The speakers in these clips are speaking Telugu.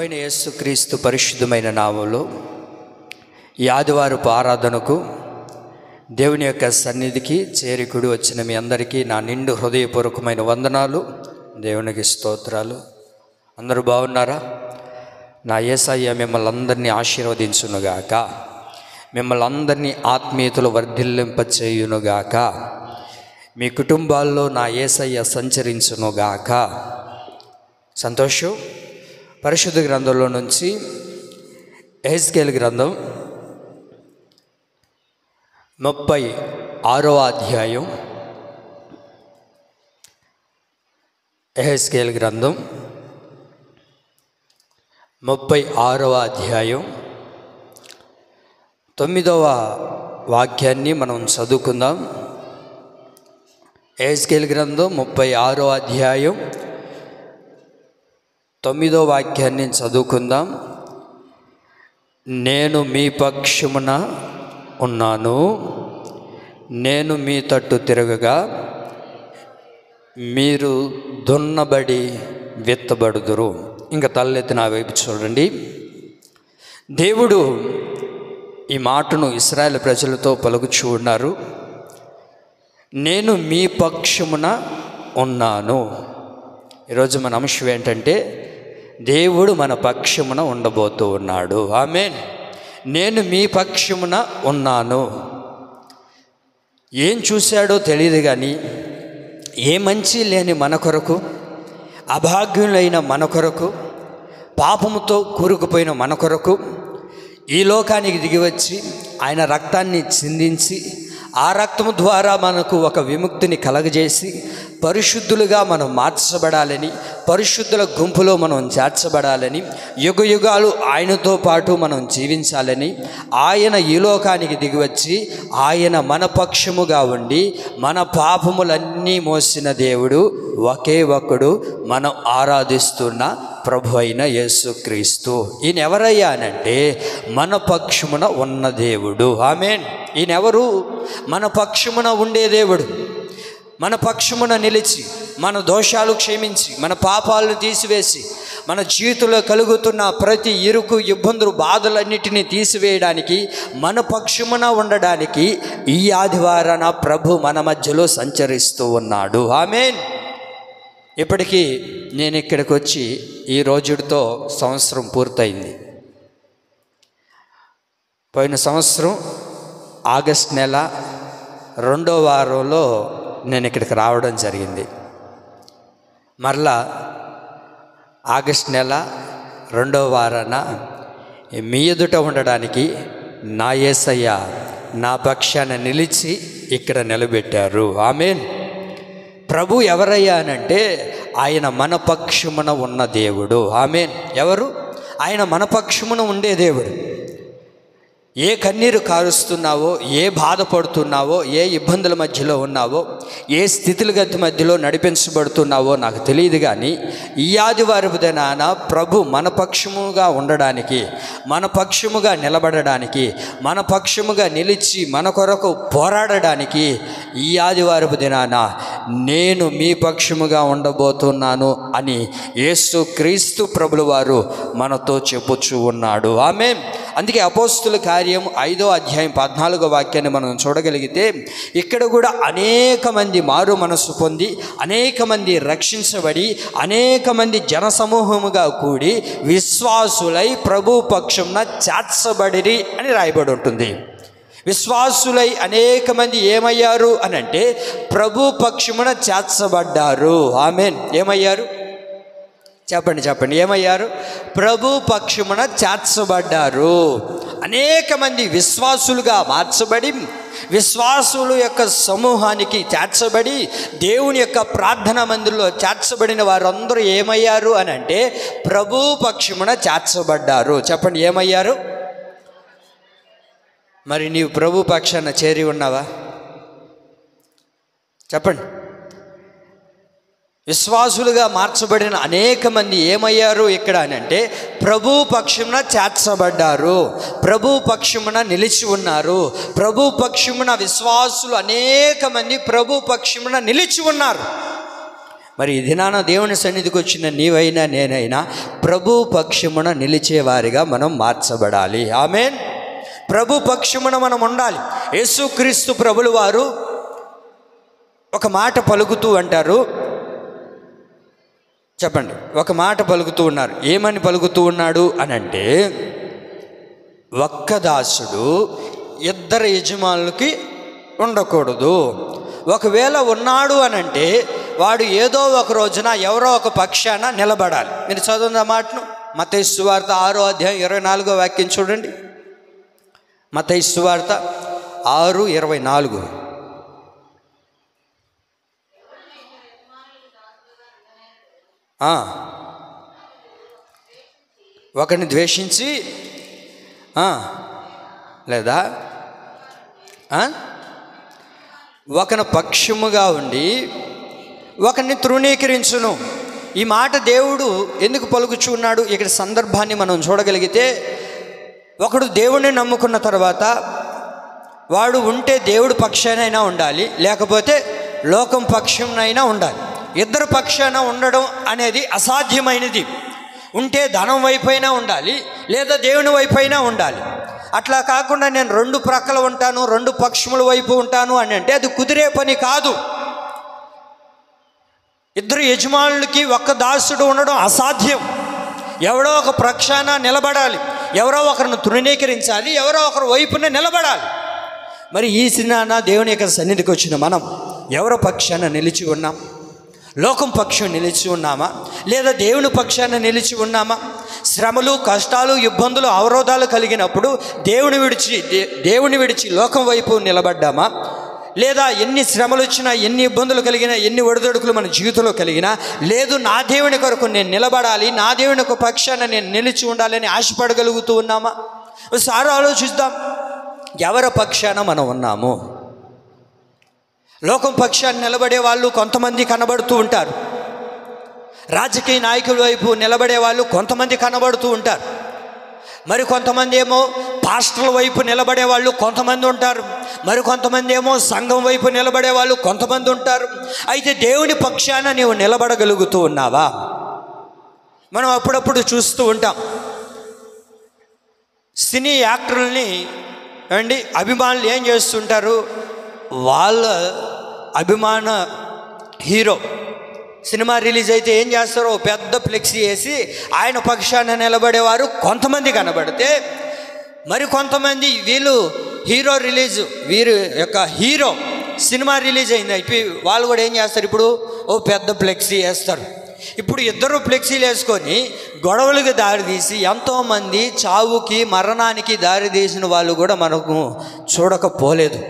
ప్రభువైన యేసుక్రీస్తు పరిశుద్ధమైన నామములో ఈ ఆదివారపు ఆరాధనకు దేవుని యొక్క సన్నిధికి చేరికుడి వచ్చిన మీ అందరికీ నా నిండు హృదయపూర్వకమైన వందనాలు, దేవునికి స్తోత్రాలు. అందరూ బాగున్నారా? నా యేసయ్య మిమ్మల్ని అందరినీ ఆశీర్వదించునుగాక, మిమ్మల్ని అందరినీ ఆత్మీయతలు వర్ధిల్లింపచేయునుగాక, మీ కుటుంబాల్లో నా యేసయ్య సంచరించునుగాక. సంతోషం. పరిశుద్ధ గ్రంథంలో నుంచి యెహెజ్కేలు గ్రంథం 36వ అధ్యాయం. యెహెజ్కేలు గ్రంథం 36వ అధ్యాయం 9వ వాక్యాన్ని మనం చదువుకుందాం. యెహెజ్కేలు గ్రంథం 36వ అధ్యాయం 9వ వాక్యాన్ని చదువుకుందాం. నేను మీ పక్షమున ఉన్నాను, నేను మీ తట్టు తిరగగా మీరు దున్నబడి విత్తబడుదురు. ఇంకా తలెత్తి నా వైపు చూడండి. దేవుడు ఈ మాటను ఇశ్రాయేలు ప్రజలతో పలుకుచూ ఉన్నారు. నేను మీ పక్షమున ఉన్నాను. ఈరోజు మన అంశం ఏంటంటే దేవుడు మన పక్షమున ఉండబోతూ ఉన్నాడు. ఆమేన్. నేను మీ పక్షమున ఉన్నాను. ఏం చూశాడో తెలియదు కానీ ఏ మంచి లేని మన కొరకు, అభాగ్యులైన మన కొరకు, పాపముతో కూరుకుపోయిన మన కొరకు ఈ లోకానికి దిగివచ్చి ఆయన రక్తాన్ని చిందించి ఆ రక్తము ద్వారా మనకు ఒక విముక్తిని కలగజేసి పరిశుద్ధులుగా మనం మార్చబడాలని, పరిశుద్ధుల గుంపులో మనం చేర్చబడాలని, యుగ యుగాలు ఆయనతో పాటు మనం జీవించాలని ఆయన ఈ లోకానికి దిగివచ్చి ఆయన మన పక్షముగా ఉండి మన పాపములన్నీ మోసిన దేవుడు ఒకే ఒక్కడు, మనం ఆరాధిస్తున్న ప్రభు అయిన యేసుక్రీస్తు. ఈయన ఎవరయ్యా అనంటే మన పక్షమున ఉన్న దేవుడు. ఆమేన్. ఈయనెవరు? మన పక్షమున ఉండే దేవుడు. మన పక్షమున నిలిచి మన దోషాలు క్షమించి మన పాపాలను తీసివేసి మన జీవితంలో కలుగుతున్న ప్రతి ఇరుకు, ఇబ్బందులు, బాధలన్నిటినీ తీసివేయడానికి, మన పక్షమున ఉండడానికి ఈ ఆదివారాన ప్రభు మన మధ్యలో సంచరిస్తూ ఉన్నాడు. ఆమేన్. ఇప్పటికీ నేను ఇక్కడికి వచ్చి ఈ రోజుతో సంవత్సరం పూర్తయింది. పోయిన సంవత్సరం ఆగస్ట్ నెల 2వ వారంలో నేను ఇక్కడికి రావడం జరిగింది. మరలా ఆగస్ట్ నెల 2వ వారాన మీ ఎదుట ఉండడానికి నా యేసయ్య నా పక్షాన నిలిచి ఇక్కడ నిలబెట్టారు. ఆమేన్. ప్రభు ఎవరయ్యా అనంటే ఆయన మన పక్షమున ఉన్న దేవుడు. ఆమేన్. ఎవరు? ఆయన మన పక్షమున ఉండే దేవుడు. ఏ కన్నీరు కారుస్తున్నావో, ఏ బాధపడుతున్నావో, ఏ ఇబ్బందుల మధ్యలో ఉన్నావో, ఏ స్థితిగతి మధ్యలో నడిపించబడుతున్నావో నాకు తెలియదు కానీ ఈ ఆదివారపు దినాన ప్రభు మన పక్షముగా ఉండడానికి, మన పక్షముగా నిలబడడానికి, మన పక్షముగా నిలిచి మన కొరకు పోరాడడానికి ఈ ఆదివారపు దినాన నేను మీ పక్షముగా ఉండబోతున్నాను అని యేసుక్రీస్తు ప్రభుల వారు మనతో చెప్పుచూ ఉన్నాడు. ఆమేన్. అందుకే అపోస్తుల కార్యం 5వ అధ్యాయం 14వ వాక్యాన్ని మనం చూడగలిగితే ఇక్కడ కూడా అనేక మంది మారు మనసు పొంది, అనేక మంది రక్షించబడి, అనేక మంది జనసమూహముగా కూడి విశ్వాసులై ప్రభు పక్షంన చేర్చబడిరి అని రాయబడి ఉంటుంది. విశ్వాసులై అనేక మంది ఏమయ్యారు అని అంటే ప్రభు పక్షమున చేర్చబడ్డారు. ఆమేన్. ఏమయ్యారు? చెప్పండి. ఏమయ్యారు? ప్రభు పక్షమున చేర్చబడ్డారు. అనేక మంది విశ్వాసులుగా మార్చబడి, విశ్వాసుల యొక్క సమూహానికి చేర్చబడి, దేవుని యొక్క ప్రార్థన మందిరంలో చేర్చబడిన వారందరూ ఏమయ్యారు అని అంటే ప్రభు పక్షమున చేర్చబడ్డారు. చెప్పండి, ఏమయ్యారు? మరి నీవు ప్రభు పక్షాన చేరి ఉన్నావా? చెప్పండి. విశ్వాసులుగా మార్చబడిన అనేక మంది ఏమయ్యారు ఇక్కడ అని అంటే ప్రభు పక్షమున చేర్చబడ్డారు, ప్రభు పక్షమున నిలిచి ఉన్నారు. ప్రభు పక్షమున విశ్వాసులు అనేక మంది ప్రభు పక్షమున నిలిచి ఉన్నారు. మరి ఈ దినాన దేవుని సన్నిధికి వచ్చిన నీవైనా నేనైనా ప్రభు పక్షమున నిలిచేవారిగా మనం మార్చబడాలి. ఆమేన్. ప్రభు పక్షమున మనం ఉండాలి. యేసుక్రీస్తు ప్రభులు వారు ఒక మాట పలుకుతూ అంటారు, చెప్పండి, ఒక మాట పలుకుతూ ఉన్నారు. ఏమని పలుకుతూ ఉన్నాడు అని అంటే, ఒక్క దాసుడు ఇద్దరు యజమానులకి ఉండకూడదు. ఒకవేళ ఉన్నాడు అని అంటే వాడు ఏదో ఒక రోజున ఎవరో ఒక పక్షాన నిలబడాలి. మీరు చదువున్న మాటను మత్తయి సువార్త 6వ అధ్యాయం 24వ వాక్యం చూడండి. మత్తయి సువార్త 6:24. ఒకరిని ద్వేషించి లేదా ఒకని పక్షముగా ఉండి ఒకరిని తృణీకరించును. ఈ మాట దేవుడు ఎందుకు పలుకుచున్నాడు? ఇక్కడ సందర్భాన్ని మనం చూడగలిగితే, ఒకడు దేవుడిని నమ్ముకున్న తర్వాత వాడు ఉంటే దేవుడు పక్షానైనా ఉండాలి, లేకపోతే లోకం పక్షంనైనా ఉండాలి. ఇద్దరు పక్షాన ఉండడం అనేది అసాధ్యమైనది. ఉంటే ధనం వైపైనా ఉండాలి, లేదా దేవుని వైపైనా ఉండాలి. అట్లా కాకుండా నేను రెండు ప్రక్కల ఉంటాను, రెండు పక్షముల వైపు ఉంటాను అని అంటే అది కుదిరే పని కాదు. ఇద్దరు యజమానులకి ఒక్క దాసుడు ఉండడం అసాధ్యం. ఎవరో ఒక పక్షాన నిలబడాలి, ఎవరో ఒకరిని తృణీకరించాలి, ఎవరో ఒకరి వైపున నిలబడాలి. మరి ఈ సినాన దేవుని యొక్క సన్నిధికి వచ్చిన మనం ఎవరో పక్షాన నిలిచి ఉన్నాం? లోకం పక్షం నిలిచి ఉన్నామా, లేదా దేవుని పక్షాన నిలిచి ఉన్నామా? శ్రమలు, కష్టాలు, ఇబ్బందులు, అవరోధాలు కలిగినప్పుడు దేవుని విడిచి లోకం వైపు నిలబడ్డామా? లేదా ఎన్ని శ్రమలు వచ్చినా, ఎన్ని ఇబ్బందులు కలిగినా, ఎన్ని ఒడిదొడుకులు మన జీవితంలో కలిగినా, లేదు నా దేవుని కొరకు నేను నిలబడాలి, నా దేవుని యొక్క పక్షాన నేను నిలిచి ఉండాలని ఆశపడగలుగుతూ ఉన్నామా? ఒకసారి ఆలోచిద్దాం, ఎవరి పక్షాన మనం ఉన్నాము? లోకం పక్షాన్ని నిలబడే వాళ్ళు కొంతమంది కనబడుతూ ఉంటారు. రాజకీయ నాయకుల వైపు నిలబడే వాళ్ళు కొంతమంది కనబడుతూ ఉంటారు. మరి కొంతమంది ఏమో పాస్టర్ల వైపు నిలబడే వాళ్ళు కొంతమంది ఉంటారు. మరి కొంతమంది ఏమో సంఘం వైపు నిలబడే వాళ్ళు కొంతమంది ఉంటారు. అయితే దేవుని పక్షాన నీవు నిలబడగలుగుతూ ఉన్నావా? మనం అప్పుడప్పుడు చూస్తూ ఉంటాం, సినీ యాక్టర్లని అభిమానులు ఏం చేస్తుంటారు, వాళ్ళ అభిమాన హీరో సినిమా రిలీజ్ అయితే ఏం చేస్తారో పెద్ద ఫ్లెక్సీ వేసి ఆయన పక్షాన నిలబడేవారు కొంతమంది కనబడితే, మరి కొంతమంది వీళ్ళు వీరి యొక్క హీరో సినిమా రిలీజ్ అయింది అయిపోయి వాళ్ళు కూడా ఏం చేస్తారు, ఇప్పుడు ఓ పెద్ద ఫ్లెక్సీ వేస్తారు. ఇప్పుడు ఇద్దరు ఫ్లెక్సీలు వేసుకొని గొడవలకు దారితీసి ఎంతోమంది చావుకి, మరణానికి దారితీసిన వాళ్ళు కూడా మనకు చూడకపోలేదు.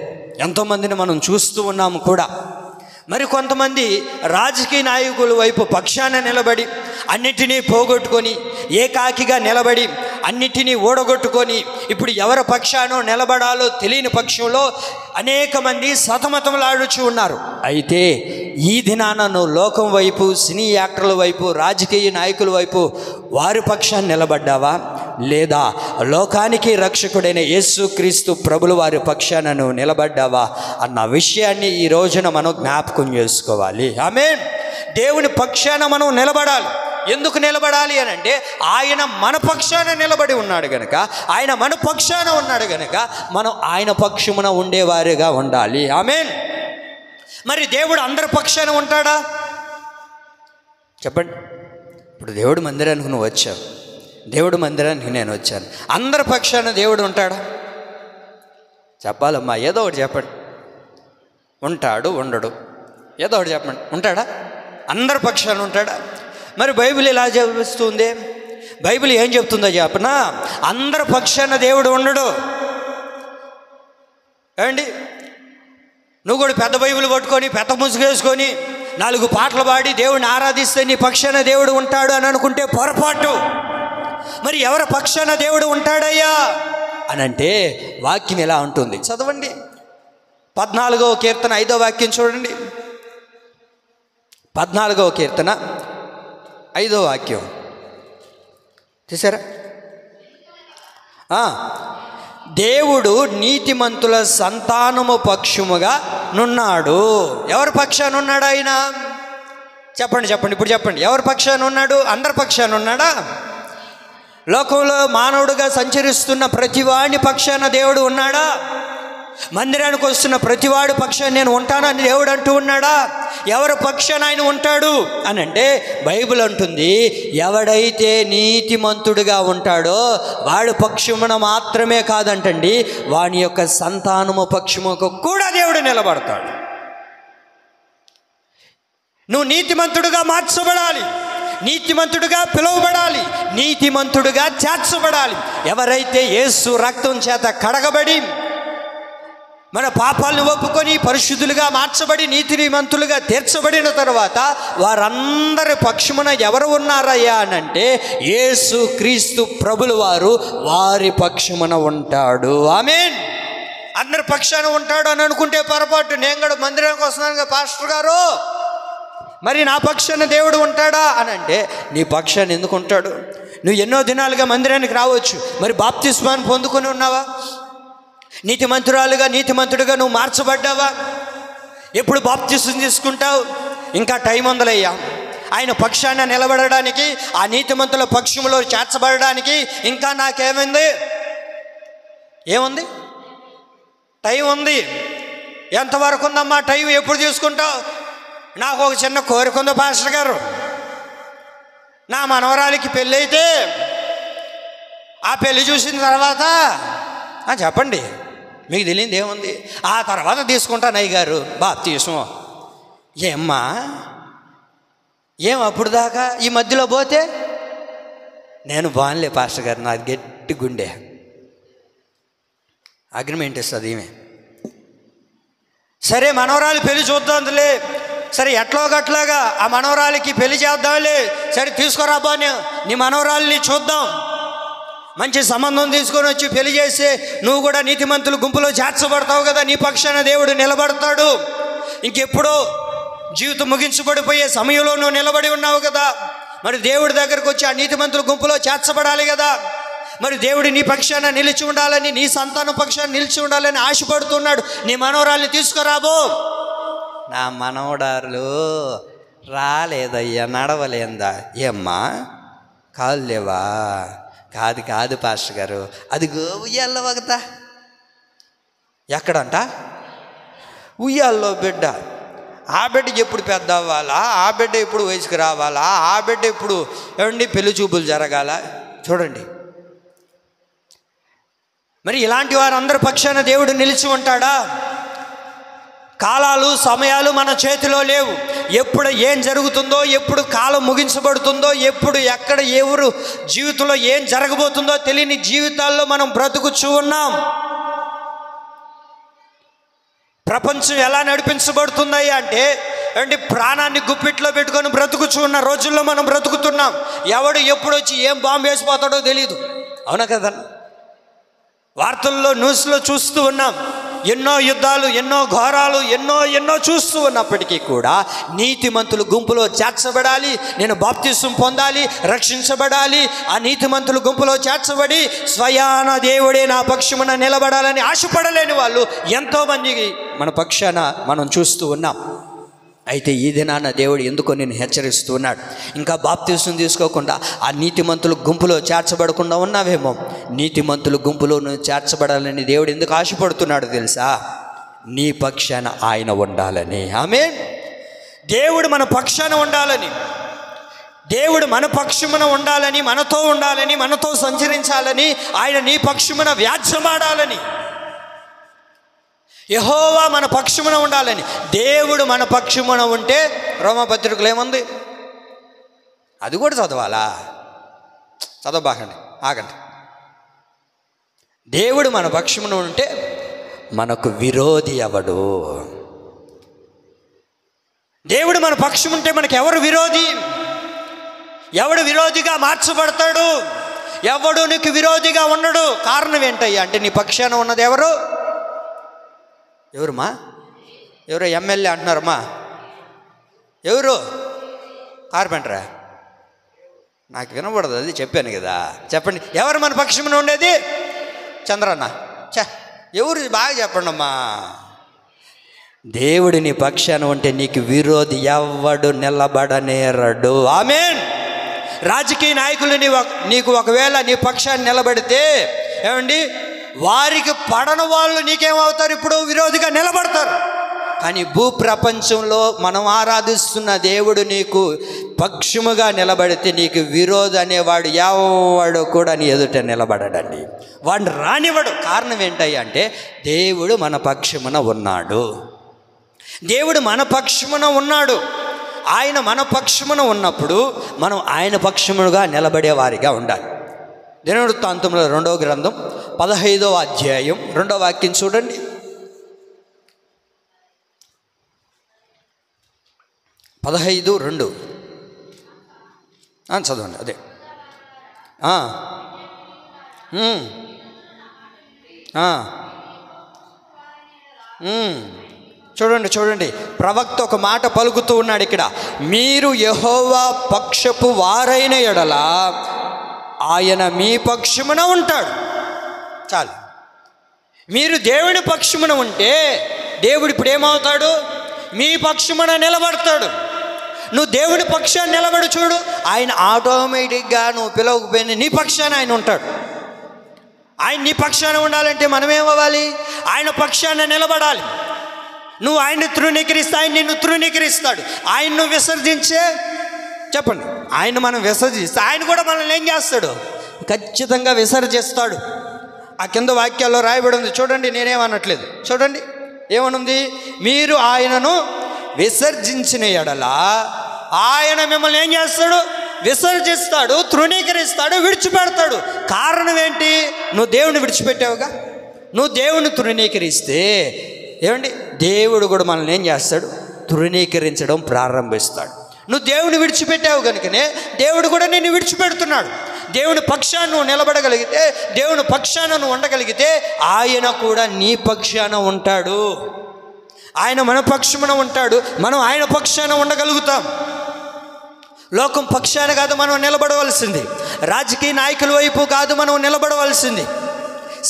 ఎంతోమందిని మనం చూస్తూ ఉన్నాము కూడా. మరి కొంతమంది రాజకీయ నాయకుల వైపు పక్షాన నిలబడి అన్నిటినీ పోగొట్టుకొని, ఏకాకిగా నిలబడి అన్నిటినీ ఓడగొట్టుకొని ఇప్పుడు ఎవరి పక్షానో నిలబడాలో తెలియని పక్షంలో అనేక మంది సతమతములాడుచూ ఉన్నారు. అయితే ఈ దినాన నువ్వు లోకం వైపు, సినీ యాక్టర్ల వైపు, రాజకీయ నాయకుల వైపు వారి పక్షాన్ని నిలబడ్డావా, లేదా లోకానికి రక్షకుడైన యేసుక్రీస్తు ప్రభుల వారి పక్షాన నువ్వు నిలబడ్డావా అన్న విషయాన్ని ఈ రోజున మనం జ్ఞాపకం చేసుకోవాలి. ఆమేన్. దేవుని పక్షాన మనం నిలబడాలి. ఎందుకు నిలబడాలి అని అంటే, ఆయన మన పక్షాన నిలబడి ఉన్నాడు గనక, ఆయన మన పక్షాన ఉన్నాడు గనక మనం ఆయన పక్షమున ఉండేవారిగా ఉండాలి. ఆమేన్. మరి దేవుడు అందరి పక్షాన ఉంటాడా? చెప్పండి. ఇప్పుడు దేవుడు మందిరానికి నువ్వు వచ్చావు, దేవుడు మందిరానికి నేను వచ్చాను, అందరి పక్షాన దేవుడు ఉంటాడా? చెప్పాలమ్మా, ఏదో ఒకటి చెప్పండి. ఉంటాడు, ఉండడు, ఏదో ఒకటి చెప్పండి. ఉంటాడా? అందరి పక్షాన ఉంటాడా? మరి బైబిల్ ఎలా చెప్తుంది? బైబిల్ ఏం చెప్తుందో చెప్పనా? అందరి పక్షాన దేవుడు ఉండడు. ఏమండి, నువ్వు కూడా పెద్ద బైబిల్ పట్టుకొని పెద్ద ముసుగేసుకొని 4 పాటలు పాడి దేవుడిని ఆరాధిస్తే నీ పక్షాన దేవుడు ఉంటాడు అని అనుకుంటే పొరపాటు. మరి ఎవరి పక్షాన దేవుడు ఉంటాడయ్యా అని అంటే వాక్యం ఎలా ఉంటుంది? చదవండి. 14వ కీర్తన 5వ వాక్యం చూడండి. 14వ కీర్తన 5వ వాక్యం చూసారా? దేవుడు నీతిమంతుల సంతానము పక్షముగా నున్నాడు. ఎవరి పక్షాన ఉన్నాడు ఆయన? చెప్పండి చెప్పండి, ఇప్పుడు చెప్పండి. ఎవరి పక్షాన ఉన్నాడు? అందరి పక్షాన ఉన్నాడా? లోకంలో మానవుడిగా సంచరిస్తున్న ప్రతివాడి పక్షాన దేవుడు ఉన్నాడా? మందిరానికి వస్తున్న ప్రతివాడు పక్షాన నేను ఉంటానని దేవుడు అంటూ ఉన్నాడా? ఎవరి పక్షాన ఆయన ఉంటాడు అని అంటే బైబిల్ అంటుంది, ఎవడైతే నీతిమంతుడిగా ఉంటాడో వాడు పక్షమున మాత్రమే కాదంటండి, వాని యొక్క సంతానము పక్షముకు కూడా దేవుడు నిలబడతాడు. నువ్వు నీతిమంతుడిగా మార్చబడాలి, నీతిమంతుడిగా పిలువబడాలి, నీతిమంతుడిగా చేర్చబడాలి. ఎవరైతే యేసు రక్తం చేత కడగబడి మన పాపాలను ఒప్పుకొని పరిశుద్ధులుగా మార్చబడి నీతిమంతులుగా తీర్చబడిన తర్వాత వారందరి పక్షమున ఎవరు ఉన్నారయ్యా అని అంటే యేసు క్రీస్తు ప్రభులు వారు వారి పక్షమున ఉంటాడు. ఆమేన్. అందరి పక్షాన ఉంటాడు అని అనుకుంటే పొరపాటు. నేను కూడా మందిరానికి వస్తున్నాను కదా పాస్టర్ గారు, మరి నా పక్షాన దేవుడు ఉంటాడా అని అంటే నీ పక్షాన్ని ఎందుకు ఉంటాడు? నువ్వు ఎన్నో దినాలుగా మందిరానికి రావచ్చు, మరి బాప్తిస్మాన్ని పొందుకొని ఉన్నావా? నీతిమంతుడిగా నువ్వు మార్చబడ్డావా? ఎప్పుడు బాప్తిస్మం తీసుకుంటావు? ఇంకా టైం ఉందలయ్యా. ఆయన పక్షాన నిలబడడానికి, ఆ నీతిమంతుల పక్షంలో చేర్చబడడానికి ఇంకా నాకేమైంది? ఏముంది? టైం ఉంది. ఎంతవరకు ఉందమ్మా టైం? ఎప్పుడు తీసుకుంటావు? నాకు ఒక చిన్న కోరిక ఉంది పాస్టర్ గారు, నా మనవరాలికి పెళ్ళి అయితే ఆ పెళ్ళి చూసిన తర్వాత చెప్పండి, మీకు తెలియదు ఏముంది, ఆ తర్వాత తీసుకుంటాను అయ్య గారు బాప్తిస్మం. ఏమ్మా ఏం అప్పుడు దాకా ఈ మధ్యలో పోతే? నేను బాన్లే పాస్టర్ గారు, నాది గట్టి గుండె, అగ్రిమెంట్ ఇస్తుంది ఈమె. సరే మనవరాలి పెళ్ళి చూద్దాంలే, సరే ఎట్లాగట్లాగా ఆ మనవరాలికి పెళ్లి చేద్దాంలే, సరే తీసుకురాబా నీ మనవరాలిని చూద్దాం, మంచి సంబంధం తీసుకొని వచ్చి పెళ్లి చేస్తే నువ్వు కూడా నీతిమంతుల గుంపులో చేర్చబడతావు కదా, నీ పక్షాన దేవుడు నిలబడతాడు. ఇంకెప్పుడో జీవితం ముగించబడిపోయే సమయంలో నువ్వు నిలబడి ఉన్నావు కదా, మరి దేవుడి దగ్గరకు వచ్చి ఆ నీతిమంతుల గుంపులో చేర్చబడాలి కదా. మరి దేవుడు నీ పక్షాన నిలిచి ఉండాలని, నీ సంతానం పక్షాన నిలిచి ఉండాలని ఆశపడుతున్నాడు. నీ మనవరాల్ని తీసుకురాబో. నా మనవడారులు రాలేదయ్యా, నడవలేందా? ఏమ్మా కాలు లేవా? కాదు పాస్టర్ గారు, అది ఉయ్యాల్లో వగతా. ఎక్కడంట? ఉయ్యాల్లో బిడ్డ. ఆ బిడ్డ ఎప్పుడు పెద్ద అవ్వాలా? ఆ బిడ్డ ఎప్పుడు వయసుకు రావాలా? ఆ బిడ్డ ఎప్పుడు ఏమండి పెళ్లి చూపులు జరగాల? చూడండి, మరి ఇలాంటి వారందరి పక్షాన దేవుడు నిలిచి ఉంటాడా? కాలాలు సమయాలు మన చేతిలో లేవు. ఎప్పుడు ఏం జరుగుతుందో, ఎప్పుడు కాలం ముగించబడుతుందో, ఎప్పుడు ఎక్కడ ఎవరు జీవితంలో ఏం జరగబోతుందో తెలియని జీవితాల్లో మనం బ్రతుకుచూ ఉన్నాం. ప్రపంచం ఎలా నడిపించబడుతుంది అంటే ప్రాణాన్ని గుప్పిట్లో పెట్టుకొని బ్రతుకుచూ ఉన్న రోజుల్లో మనం బ్రతుకుతున్నాం. ఎవడు ఎప్పుడు వచ్చి ఏం బాంబు వేసిపోతాడో తెలియదు. అవునా కదా? వార్తల్లో న్యూస్లో చూస్తూ ఉన్నాం. ఎన్నో యుద్ధాలు, ఎన్నో ఘోరాలు, ఎన్నో చూస్తూ ఉన్నప్పటికీ కూడా నీతిమంతులు గుంపులో చేర్చబడాలి, నేను బాప్తిస్మం పొందాలి, రక్షించబడాలి. ఆ నీతిమంతుల గుంపులో చేర్చబడి స్వయాన దేవుడే నా పక్షమున నిలబడాలని ఆశపడలేని వాళ్ళు ఎంతోమంది మన పక్షాన మనం చూస్తూ ఉన్నాం. అయితే ఈ దినాన దేవుడు ఎందుకో నేను హెచ్చరిస్తూ ఉన్నాడు. ఇంకా బాప్తిస్మం తీసుకోకుండా ఆ నీతిమంతుల గుంపులో చేర్చబడకుండా ఉన్నావేమో. నీతిమంతుల గుంపులో నువ్వు చేర్చబడాలని దేవుడు ఎందుకు ఆశపడుతున్నాడు తెలుసా? నీ పక్షాన ఆయన ఉండాలని. ఆమేన్. దేవుడు మన పక్షాన ఉండాలని, దేవుడు మన పక్షమున ఉండాలని, మనతో ఉండాలని, మనతో సంచరించాలని, ఆయన నీ పక్షమున వ్యాజ్యమాడాలని, యెహోవా మన పక్షమున ఉండాలని. దేవుడు మన పక్షమున ఉంటే రోమపత్రికలు ఏముంది? అది కూడా చదవాలా? చదవబాకండి, ఆగండి. దేవుడు మన పక్షమున ఉంటే మనకు విరోధి ఎవడు? దేవుడు మన పక్షం ఉంటే మనకు ఎవరు విరోధి? ఎవడు విరోధిగా మార్చబడతాడు? ఎవడు నీకు విరోధిగా ఉండడు. కారణం ఏంటయ్యా అంటే నీ పక్షాన ఉన్నది ఎవరు? ఎవరుమా? ఎవరో ఎమ్మెల్యే అంటున్నారమ్మా. ఎవరు? కార్పెంటరా? నాకు వినబడదు, అది చెప్పాను కదా. చెప్పండి, ఎవరు మన పక్షమున ఉండేది? చంద్రన్న. ఎవరు బాగా చెప్పండి అమ్మా. దేవుడు నీ పక్షాన ఉంటే నీకు విరోధి ఎవడు నిలబడనేరడు. ఆమేన్. రాజకీయ నాయకులు నీకు ఒకవేళ నీ పక్షాన్ని నిలబడితే ఏమండి, వారికి పడని వాళ్ళు నీకేమవుతారు? ఇప్పుడు విరోధిగా నిలబడతారు. కానీ భూప్రపంచంలో మనం ఆరాధిస్తున్న దేవుడు నీకు పక్షముగా నిలబడితే నీకు విరోధి అనేవాడు ఎవడు కూడా నీ ఎదుట నిలబడడండి. వాడిని రానివ్వడు. కారణం ఏంటయ్యా అంటే దేవుడు మన పక్షమున ఉన్నాడు. దేవుడు మన పక్షమున ఉన్నాడు. ఆయన మన పక్షమున ఉన్నప్పుడు మనం ఆయన పక్షముగా నిలబడే వారిగా ఉండాలి. దినవృత్తాంతంలో 2వ గ్రంథం 15వ అధ్యాయం 2వ వాక్యం చూడండి. 15:2 చదవండి. అదే చూడండి ప్రవక్త ఒక మాట పలుకుతూ ఉన్నాడు ఇక్కడ. మీరు యెహోవా పక్షపు వారైన ఎడల ఆయన మీ పక్షమున ఉంటాడు. చాలు. మీరు దేవుని పక్షమున ఉంటే దేవుడు ఇప్పుడు ఏమవుతాడు? మీ పక్షమున నిలబడతాడు. నువ్వు దేవుని పక్షాన్ని నిలబడి చూడు, ఆయన ఆటోమేటిక్గా నువ్వు పిలవకపోయినా నీ పక్షాన ఆయన ఉంటాడు. ఆయన నీ పక్షాన ఉండాలంటే మనమేమవ్వాలి? ఆయన పక్షాన నిలబడాలి. నువ్వు ఆయన్ని తృణీకరిస్తే ఆయన నిన్ను తృణీకరిస్తాడు. ఆయన్ను విసర్జించే చెప్పండి, ఆయన మనం విసర్జిస్తే ఆయన కూడా మనల్ని ఏం చేస్తాడు? ఖచ్చితంగా విసర్జిస్తాడు. ఆ కింద వాక్యాల్లో రాయబడి ఉంది చూడండి, నేనేమనట్లేదు. చూడండి ఏమనుంది? మీరు ఆయనను విసర్జించిన ఎడల ఆయన మిమ్మల్ని ఏం చేస్తాడు? విసర్జిస్తాడు, తృణీకరిస్తాడు, విడిచిపెడతాడు. కారణం ఏంటి? నువ్వు దేవుని విడిచిపెట్టావుగా. నువ్వు దేవుని తృణీకరిస్తే ఏమండి, దేవుడు కూడా మనల్ని ఏం చేస్తాడు? తృణీకరించడం ప్రారంభిస్తాడు. నువ్వు దేవుని విడిచిపెట్టావు కనుకనే దేవుడు కూడా నిన్ను విడిచిపెడుతున్నాడు. దేవుని పక్షాన నువ్వు నిలబడగలిగితే, దేవుని పక్షాన నువ్వు ఉండగలిగితే ఆయన కూడా నీ పక్షాన ఉంటాడు. ఆయన మన పక్షమున ఉంటాడు. మనం ఆయన పక్షాన ఉండగలుగుతాం. లోకం పక్షాన కాదు మనం నిలబడవలసింది. రాజకీయ నాయకుల వైపు కాదు మనం నిలబడవలసింది.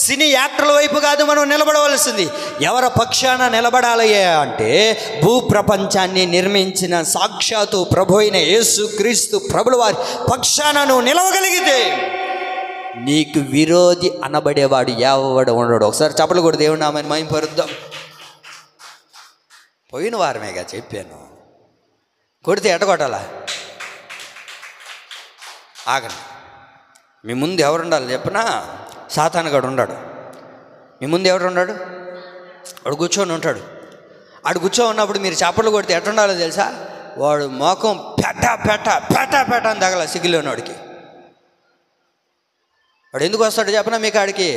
సినీ యాక్టర్ల వైపు కాదు మనం నిలబడవలసింది. ఎవరి పక్షాన నిలబడాలి అంటే భూప్రపంచాన్ని నిర్మించిన సాక్షాత్తు ప్రభు అయిన యేసుక్రీస్తు ప్రభుల వారి పక్షాన నువ్వు నిలవగలిగితే నీకు విరోధి అనబడేవాడు ఎవడు ఉండడు. ఒకసారి చప్పట్లు కూడా దేవుని నామమున మహిమపరుద్దాం. పోయిన వారమేగా చెప్పాను, కొడితే ఎట్టగొట్టాలా? ఆగండి. మీ ముందు ఎవరుండాలి చెప్పనా? సాతానుగాడు ఉన్నాడు. మీ ముందు ఎవరు ఉన్నాడు? వాడు కూర్చొని ఉంటాడు. వాడు కూర్చొని ఉన్నప్పుడు మీరు చప్పట్లు కొడితే ఎట్టుండాలో తెలుసా? వాడు మోకం పెట్ట పెట్ట పెట్ట పెట్ట అని తగల సిగ్గులోనోడికి. వాడు ఎందుకు వస్తాడు చెప్పనా? మీ కాడికి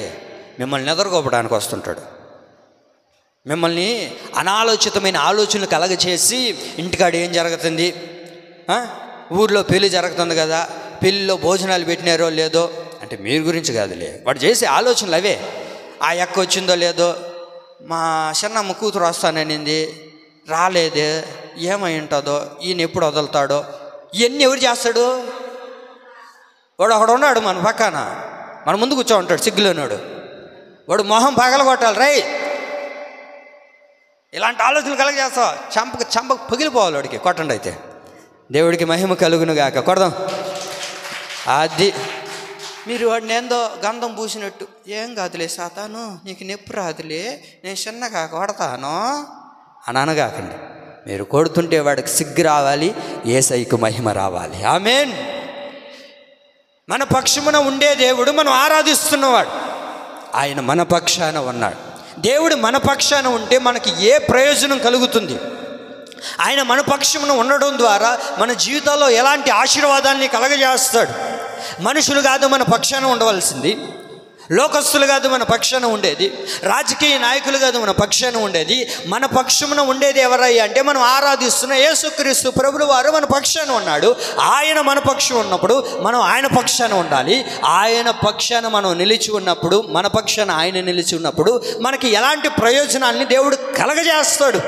మిమ్మల్ని నిద్రకోపడానికి వస్తుంటాడు. మిమ్మల్ని అనాలోచితమైన ఆలోచనలు కలగచేసి ఇంటికాడ ఏం జరుగుతుంది, ఊర్లో పెళ్ళి జరుగుతుంది కదా, పెళ్ళిలో భోజనాలు పెట్టినారో లేదో అంటే మీరు గురించి కాదులే, వాడు చేసే ఆలోచనలు అవే. ఆ ఎక్క వచ్చిందో లేదో, మా చిన్నమ్మ కూతురు వస్తాననింది రాలేదే, ఏమై ఉంటుందో, ఈయన ఎప్పుడు వదులుతాడో, ఇవన్నీ ఎవరు చేస్తాడు? వాడు అక్కడ ఉన్నాడు మన పక్కన, మన ముందు కూర్చో ఉంటాడు సిగ్గులోనాడు. వాడు మొహం పగలగొట్టాలి. రై ఇలాంటి ఆలోచనలు కలగజేస్తావు, చంపకు పగిలిపోవాలి వాడికి. కొట్టండి అయితే. దేవుడికి మహిమ కలుగును గాక. కొడదాం. అది మీరు వాడిని ఏందో గంధం పూసినట్టు, ఏం కాదులే సాతాను, నీకు నొప్పి రాదులే, నేను చిన్నగా కొడతాను అని అనగాకండి. మీరు కొడుతుంటే వాడికి సిగ్గు రావాలి, యేసయ్యకు మహిమ రావాలి. ఆమేన్. మన పక్షమున ఉండే దేవుడు మనం ఆరాధిస్తున్నవాడు. ఆయన మన పక్షాన ఉన్నాడు. దేవుడు మన పక్షాన ఉంటే మనకి ఏ ప్రయోజనం కలుగుతుంది? ఆయన మన పక్షమున ఉండడం ద్వారా మన జీవితాల్లో ఎలాంటి ఆశీర్వాదాన్ని కలగజేస్తాడు? మనుషులు కాదు మన పక్షాన ఉండవలసింది, లోకస్తులు కాదు మన పక్షాన ఉండేది, రాజకీయ నాయకులు కాదు మన పక్షాన ఉండేది. మన పక్షమున ఉండేది ఎవరయ్యా అంటే మనం ఆరాధిస్తున్న యేసుక్రీస్తు ప్రభుల వారు మన పక్షాన ఉన్నాడు. ఆయన మన పక్షం ఉన్నప్పుడు మనం ఆయన పక్షాన ఉండాలి. ఆయన పక్షాన మనం నిలిచి ఉన్నప్పుడు, మన పక్షాన ఆయన నిలిచి ఉన్నప్పుడు మనకి ఎలాంటి ప్రయోజనాల్ని దేవుడు కలగజేస్తాడు,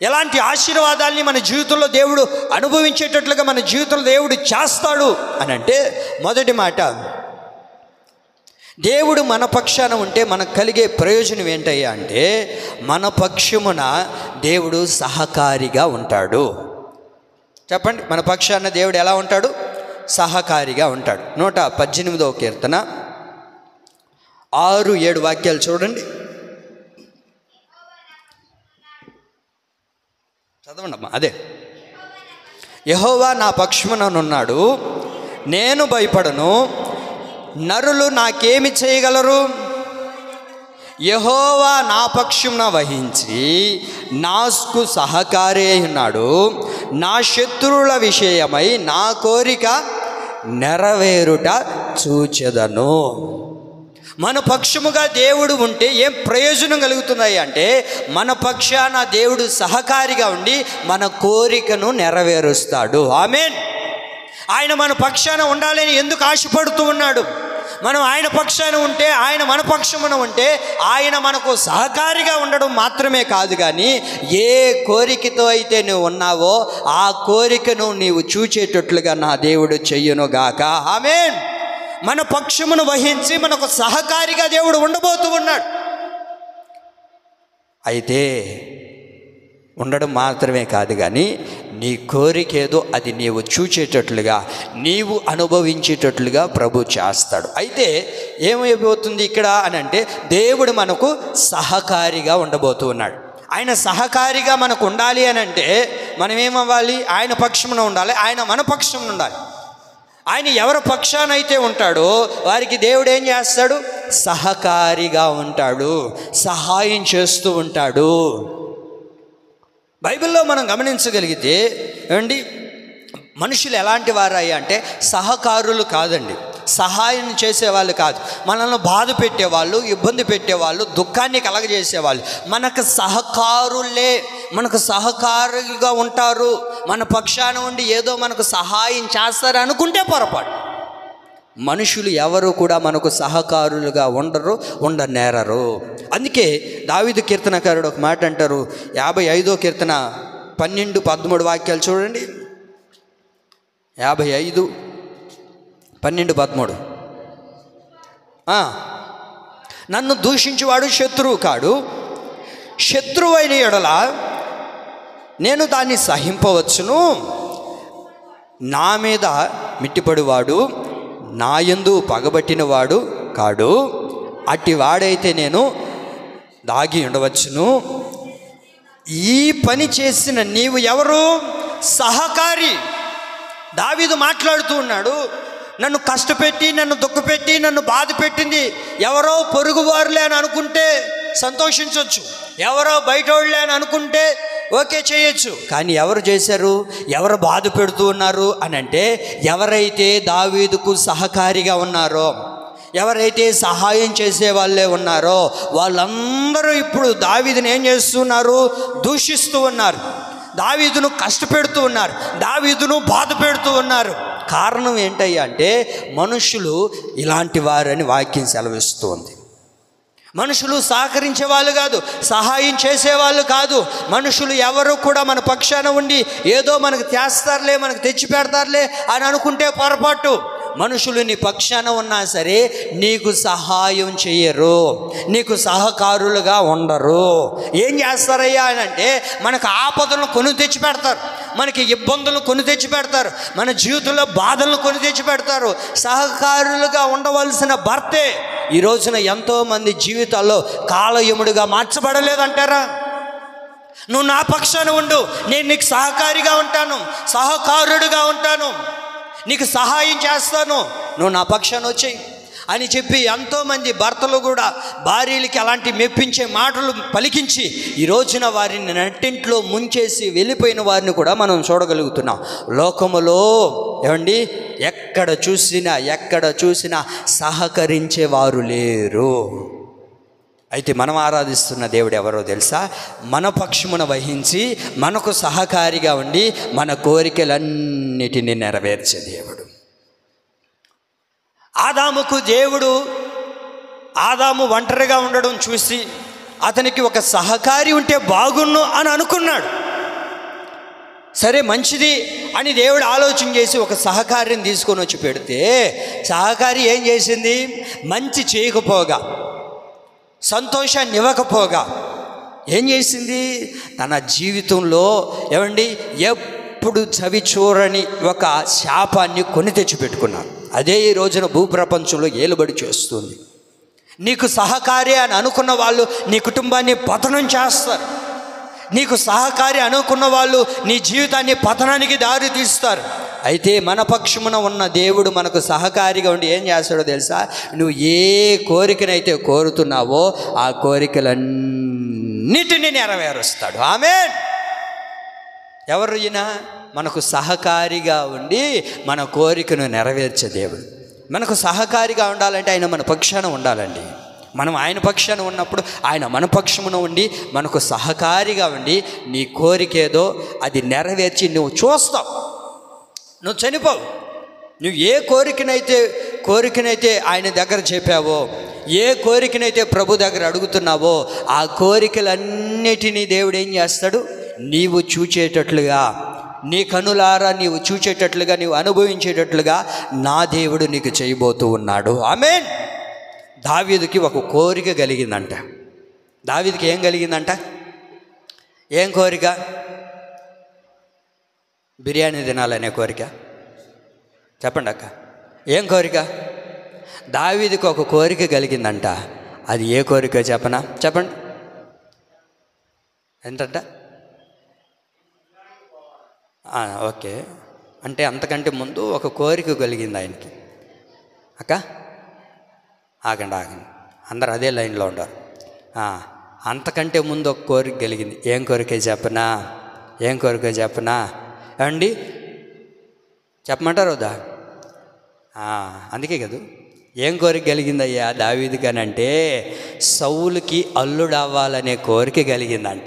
ఎలాంటి ఆశీర్వాదాల్ని మన జీవితంలో దేవుడు అనుభవించేటట్లుగా మన జీవితంలో దేవుడు చేస్తాడు అని అంటే, మొదటి మాట, దేవుడు మన పక్షాన ఉంటే మనకు కలిగే ప్రయోజనం ఏంటయ్యా అంటే, మన పక్షమున దేవుడు సహకారిగా ఉంటాడు. చెప్పండి, మన పక్షాన దేవుడు ఎలా ఉంటాడు? సహకారిగా ఉంటాడు. 118వ కీర్తన 6-7 వాక్యాలు చూడండి, చదవండి అమ్మా. అదే, యెహోవా నా పక్షముననున్నాడు, నేను భయపడను, నరులు నాకేమి చేయగలరు? యెహోవా నా పక్షమున వహించి నాకు సహకారి ఉన్నాడు, నా శత్రువుల విషయమై నా కోరిక నెరవేరుట చూచెదను. మన పక్షముగా దేవుడు ఉంటే ఏం ప్రయోజనం కలుగుతున్నాయి అంటే, మన పక్షాన దేవుడు సహకారిగా ఉండి మన కోరికను నెరవేరుస్తాడు. ఆమేన్. ఆయన మన పక్షాన ఉండాలని ఎందుకు ఆశపడుతూ ఉన్నాడు? మనం ఆయన పక్షాన ఉంటే, ఆయన మన పక్షమున ఉంటే, ఆయన మనకు సహకారిగా ఉండడం మాత్రమే కాదు, కానీ ఏ కోరికతో అయితే నువ్వు ఉన్నావో ఆ కోరికను నీవు చూచేటట్లుగా నా దేవుడు చెయ్యునుగాక. ఆమేన్. మన పక్షమును వహించి మనకు సహకారిగా దేవుడు ఉండబోతూ ఉన్నాడు. అయితే ఉండడం మాత్రమే కాదు, కానీ నీ కోరిక ఏదో అది నీవు చూచేటట్లుగా, నీవు అనుభవించేటట్లుగా ప్రభు చేస్తాడు. అయితే ఏమైపోతుంది ఇక్కడ అని అంటే, దేవుడు మనకు సహకారిగా ఉండబోతూ ఉన్నాడు. ఆయన సహకారిగా మనకు ఉండాలి అని అంటే మనం ఏమవ్వాలి? ఆయన పక్షమున ఉండాలి, ఆయన మన పక్షమున ఉండాలి. ఆయన ఎవరి పక్షానైతే ఉంటాడో వారికి దేవుడు ఏం చేస్తాడు? సహకారిగా ఉంటాడు, సహాయం చేస్తూ ఉంటాడు. బైబిల్లో మనం గమనించగలిగితే ఏమండి, మనుషులు ఎలాంటి వారయ్యా అంటే సహకారులు కాదండి, సహాయం చేసేవాళ్ళు కాదు, మనల్ని బాధ పెట్టేవాళ్ళు, ఇబ్బంది పెట్టేవాళ్ళు, దుఃఖాన్ని కలగజేసేవాళ్ళు మనకు సహకారులే. మనకు సహకారులుగా ఉంటారు, మన పక్షాన ఉండి ఏదో మనకు సహాయం చేస్తారు అనుకుంటే పొరపాటు. మనుషులు ఎవరు కూడా మనకు సహకారులుగా ఉండరు, ఉండనేరరు. అందుకే దావీదు కీర్తనకారుడు ఒక మాట అంటారు, 55వ కీర్తన 12-13 వాక్యాలు చూడండి. 55:12-13. నన్ను దూషించువాడు శత్రువు కాడు, శత్రువు అయిన ఎడల నేను దాన్ని సహింపవచ్చును, నా మీద మిట్టిపడివాడు నా యందు పగబట్టినవాడు కాడు, అట్టి వాడైతే నేను దాగి ఉండవచ్చును. ఈ పని చేసిన నీవు ఎవరు? సహకారి. దావీదు మాట్లాడుతూ ఉన్నాడు, నన్ను కష్టపెట్టి, నన్ను దుఃఖపెట్టి, నన్ను బాధ పెట్టింది ఎవరో పొరుగువారులే అని అనుకుంటే సంతోషించవచ్చు, ఎవరో బయటోళ్ళే అని అనుకుంటే ఓకే చేయొచ్చు, కానీ ఎవరు చేశారు? ఎవరు బాధ పెడుతూ ఉన్నారు అని అంటే, ఎవరైతే దావీదుకు సహకారిగా ఉన్నారో, ఎవరైతే సహాయం చేసే వాళ్ళే ఉన్నారో వాళ్ళందరూ ఇప్పుడు దావీదుని ఏం చేస్తున్నారు? దూషిస్తూ ఉన్నారు, దావీదును కష్టపెడుతూ ఉన్నారు, దావీదును బాధ పెడుతూ ఉన్నారు. కారణం ఏంటయ్యా అంటే, మనుషులు ఇలాంటి వారని వాక్యం సెలవిస్తుంది. మనుషులు సహకరించే వాళ్ళు కాదు, సహాయం చేసేవాళ్ళు కాదు. మనుషులు ఎవరు కూడా మన పక్షాన ఉండి ఏదో మనకు చేస్తారులే, మనకు తెచ్చి పెడతారులే అని అనుకుంటే పొరపాటు. మనుషులు నీ పక్షాన ఉన్నా సరే నీకు సహాయం చెయ్యరు, నీకు సహకారులుగా ఉండరు. ఏం చేస్తారయ్యా అని అంటే, మనకు ఆపదలను కొని తెచ్చి పెడతారు, మనకి ఇబ్బందులను కొని తెచ్చి పెడతారు, మన జీవితంలో బాధలను కొని తెచ్చి పెడతారు. సహకారులుగా ఉండవలసిన భర్తే ఈ రోజున ఎంతోమంది జీవితాల్లో కాలయముడిగా మార్చబడలేదంటారా? నువ్వు నా పక్షాన ఉండు, నేను నీకు సహకారిగా ఉంటాను, సహకారుడిగా ఉంటాను, నీకు సహాయం చేస్తాను, నువ్వు నా పక్షాన వచ్చేయి అని చెప్పి ఎంతోమంది భర్తలు కూడా భార్యలకి అలాంటి మెప్పించే మాటలు పలికించి ఈ రోజున వారిని నట్టింట్లో ముంచేసి వెళ్ళిపోయిన వారిని కూడా మనం చూడగలుగుతున్నాం. లోకములో ఏమండి, ఎక్కడ చూసినా సహకరించేవారు లేరు. అయితే మనం ఆరాధిస్తున్న దేవుడు ఎవరో తెలుసా? మన పక్షమున వహించి మనకు సహకారిగా ఉండి మన కోరికలన్నిటినీ నెరవేర్చే దేవుడు. ఆదాము ఒంటరిగా ఉండడం చూసి అతనికి ఒక సహకారి ఉంటే బాగున్ను అని అనుకున్నాడు. సరే మంచిది అని దేవుడు ఆలోచన చేసి ఒక సహకారిని తీసుకొని వచ్చి పెడితే, సహకారి ఏం చేసింది? మంచి చేయకపోగా, సంతోషాన్ని ఇవ్వకపోగా ఏం చేసింది? తన జీవితంలో ఎప్పుడు చవి చూడని ఒక శాపాన్ని కొని తెచ్చిపెట్టుకున్నాను. అదే ఈ రోజున భూప్రపంచంలో ఏలుబడి చేస్తుంది. నీకు సహకారి అని అనుకున్న వాళ్ళు నీ కుటుంబాన్ని పతనం చేస్తారు. నీకు సహకారి అనుకున్న వాళ్ళు నీ జీవితాన్ని పతనానికి దారి తీస్తారు. అయితే మన పక్షమున ఉన్న దేవుడు మనకు సహకారిగా ఉండి ఏం చేస్తాడో తెలుసా? నువ్వు ఏ కోరికనైతే కోరుతున్నావో ఆ కోరికలన్నిటినీ నెరవేరుస్తాడు. ఆమేన్. ఎవరు ఈయన? మనకు సహకారిగా ఉండి మన కోరికను నెరవేర్చే దేవుడు. మనకు సహకారిగా ఉండాలంటే ఆయన మన పక్షాన ఉండాలండి. మనం ఆయన పక్షాన ఉన్నప్పుడు ఆయన మన పక్షమున ఉండి మనకు సహకారిగా ఉండి నీ కోరికేదో అది నెరవేర్చి నువ్వు చూస్తావు. నువ్వు చనిపోవు. నువ్వు ఏ కోరికనైతే ఆయన దగ్గర చెప్పావో, ఏ కోరికనైతే ప్రభు దగ్గర అడుగుతున్నావో ఆ కోరికలన్నిటినీ దేవుడు ఏం చేస్తాడు? నీవు చూచేటట్లుగా, నీ కనులారా నీవు చూచేటట్లుగా, నీవు అనుభవించేటట్లుగా నా దేవుడు నీకు చేయబోతూ ఉన్నాడు. ఆమేన్. దావీదుకి ఒక కోరిక కలిగిందంట. దావీదుకి ఏం కలిగిందంట? ఏం కోరిక? బిర్యానీ తినాలనే కోరిక. చెప్పండి అక్క, ఏం కోరిక? దావీదుకి ఒక కోరిక కలిగిందంట. అది ఏ కోరిక చెప్పనా? చెప్పండి. ఏంటంట? ఓకే, అంటే అంతకంటే ముందు ఒక కోరిక కలిగింది ఆయనకి. అక్క ఆగండి, అందరు అదే లైన్లో ఉండరు. అంతకంటే ముందు ఒక కోరిక కలిగింది. ఏం కోరిక చెప్పనా? అండి చెప్పమంటారు వద్దా? అందుకే కదా ఏం కోరిక కలిగిందయ్యా దావీదుకి అంటే, సౌలుకి అల్లుడు అవ్వాలనే కోరిక కలిగిందంట.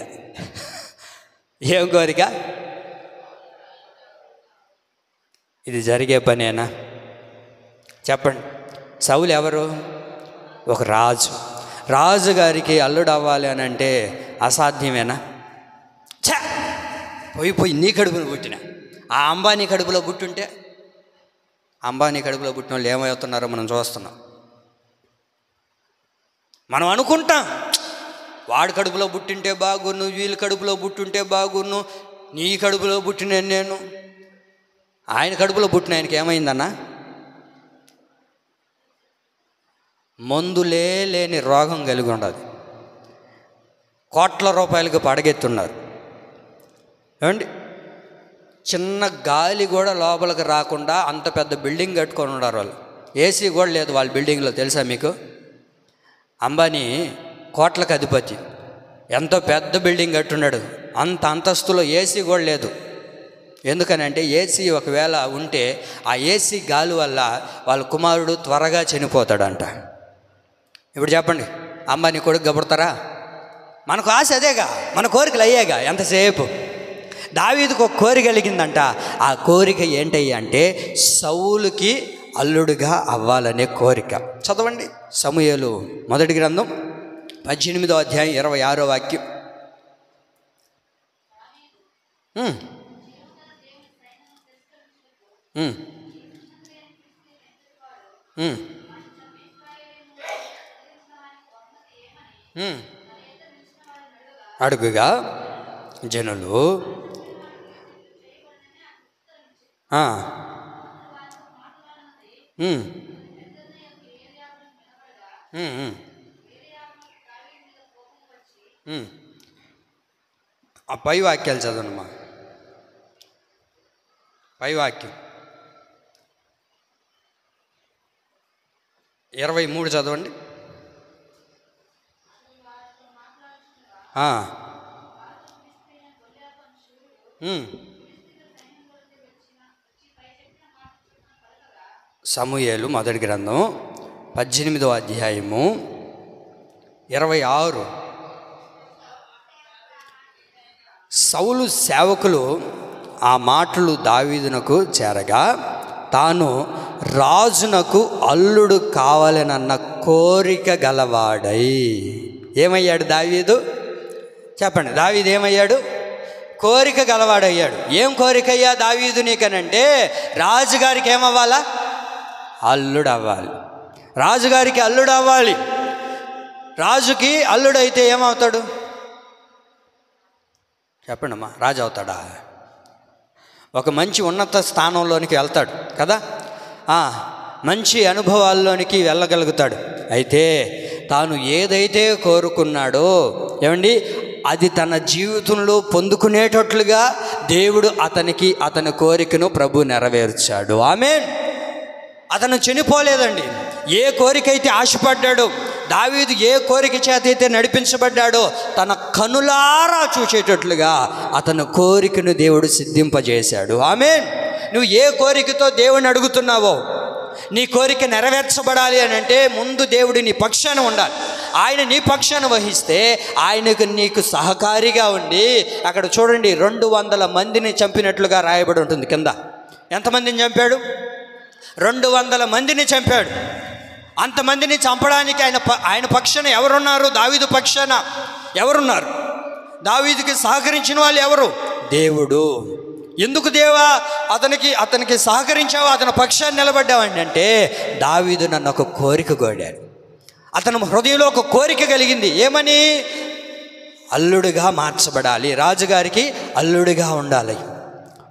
ఏం కోరిక? ఇది జరిగే పనేనా? చెప్పండి. సౌలు ఎవరు? ఒక రాజుగారికి అల్లుడు అవ్వాలి అని అంటే అసాధ్యమేనా? పోయి నీ కడుపులో పుట్టిన ఆ అంబానీ కడుపులో పుట్టుంటే, అంబానీ కడుపులో పుట్టిన వాళ్ళు ఏమవుతున్నారో మనం చూస్తున్నాం. మనం అనుకుంటాం వాడి కడుపులో పుట్టింటే బాగున్ను, వీళ్ళ కడుపులో పుట్టుంటే బాగున్ను, నీ కడుపులో పుట్టిన నేను. ఆయన కడుపులో పుట్టిన ఆయనకి ఏమైందన్నా? మందులే లేని రోగం కలిగి ఉండదు. కోట్ల రూపాయలకు పడగెత్తున్నారు. ఏమండి, చిన్న గాలి కూడా లోపలికి రాకుండా అంత పెద్ద బిల్డింగ్ కట్టుకొని ఉన్నారు వాళ్ళు. ఏసీ కూడా లేదు వాళ్ళ బిల్డింగ్లో, తెలుసా మీకు? అంబానీ కోట్లకు అధిపతి, ఎంతో పెద్ద బిల్డింగ్ కట్టున్నాడు. అంత అంతస్తులో ఏసీ కూడా లేదు. ఎందుకనంటే ఏసీ ఒకవేళ ఉంటే ఆ ఏసీ గాలి వల్ల వాళ్ళ కుమారుడు త్వరగా చనిపోతాడంట. ఇప్పుడు చెప్పండి, అంబానీ కొడుకు గబుడతారా? మనకు ఆశ అదేగా, మన కోరికలు అయ్యేగా ఎంతసేపు. దావీదుకు ఒక కోరిక కలిగిందంట. ఆ కోరిక ఏంటయ్యా అంటే సౌలుకి అల్లుడుగా అవ్వాలనే కోరిక. చదవండి సమూయేలు మొదటి గ్రంథం 18వ అధ్యాయం 26వ వాక్యం. అడుగుగా జనులు ఆ పై వాక్యాలు చదవనమ్మా. పై వాక్యం 23 చదవండి. సమూయేలు మొదటి గ్రంథం 18వ అధ్యాయము 26. సౌలు సేవకులు ఆ మాటలు దావీదునకు చేరగా తాను రాజునకు అల్లుడు కావాలనన్న కోరిక గలవాడై ఏమయ్యాడు దావీదు? చెప్పండి, దావీదు ఏమయ్యాడు? కోరిక గలవాడయ్యాడు. ఏం కోరిక అయ్యా దావీదు నీకనంటే, రాజుగారికి ఏమవ్వాలా? అల్లుడు అవ్వాలి. రాజుగారికి అల్లుడు అవ్వాలి. రాజుకి అల్లుడు అయితే ఏమవుతాడు చెప్పండి అమ్మా? రాజు అవుతాడా? ఒక మంచి ఉన్నత స్థానంలోనికి వెళ్తాడు కదా, మంచి అనుభవాల్లోనికి వెళ్ళగలుగుతాడు. అయితే తాను ఏదైతే కోరుకున్నాడో ఏమండి, అది తన జీవితంలో పొందుకునేటట్లుగా దేవుడు అతని కోరికను ప్రభు నెరవేర్చాడు. ఆమేన్. అతను చనిపోలేదండి. ఏ కోరిక అయితే ఆశపడ్డాడో, దావీదు ఏ కోరిక చేత అయితే నడిపించబడ్డాడో, తన కనులారా చూసేటట్లుగా అతని కోరికను దేవుడు సిద్ధింపజేశాడు. ఆమేన్. నువ్వు ఏ కోరికతో దేవుని అడుగుతున్నావో, నీ కోరిక నెరవేర్చబడాలి అని అంటే ముందు దేవుడు నీ పక్షాన ఉండాలి. ఆయన నీ పక్షాన వహిస్తే ఆయనకు నీకు సహకారిగా ఉండి, అక్కడ చూడండి 200 మందిని చంపినట్లుగా రాయబడి ఉంటుంది కింద. ఎంతమందిని చంపాడు? 200 మందిని చంపాడు. అంతమందిని చంపడానికి ఆయన పక్షాన ఎవరున్నారు? దావీదు పక్షాన ఎవరున్నారు? దావీదుకి సహకరించిన వాళ్ళు ఎవరు? దేవుడు. ఎందుకు దేవా అతనికి సహకరించావు, అతని పక్షాన్ని నిలబడ్డావండి అంటే, దావీదు నన్ను ఒక కోరిక కోరాడు. అతని హృదయంలో ఒక కోరిక కలిగింది. ఏమని? అల్లుడిగా మార్చబడాలి, రాజుగారికి అల్లుడిగా ఉండాలి.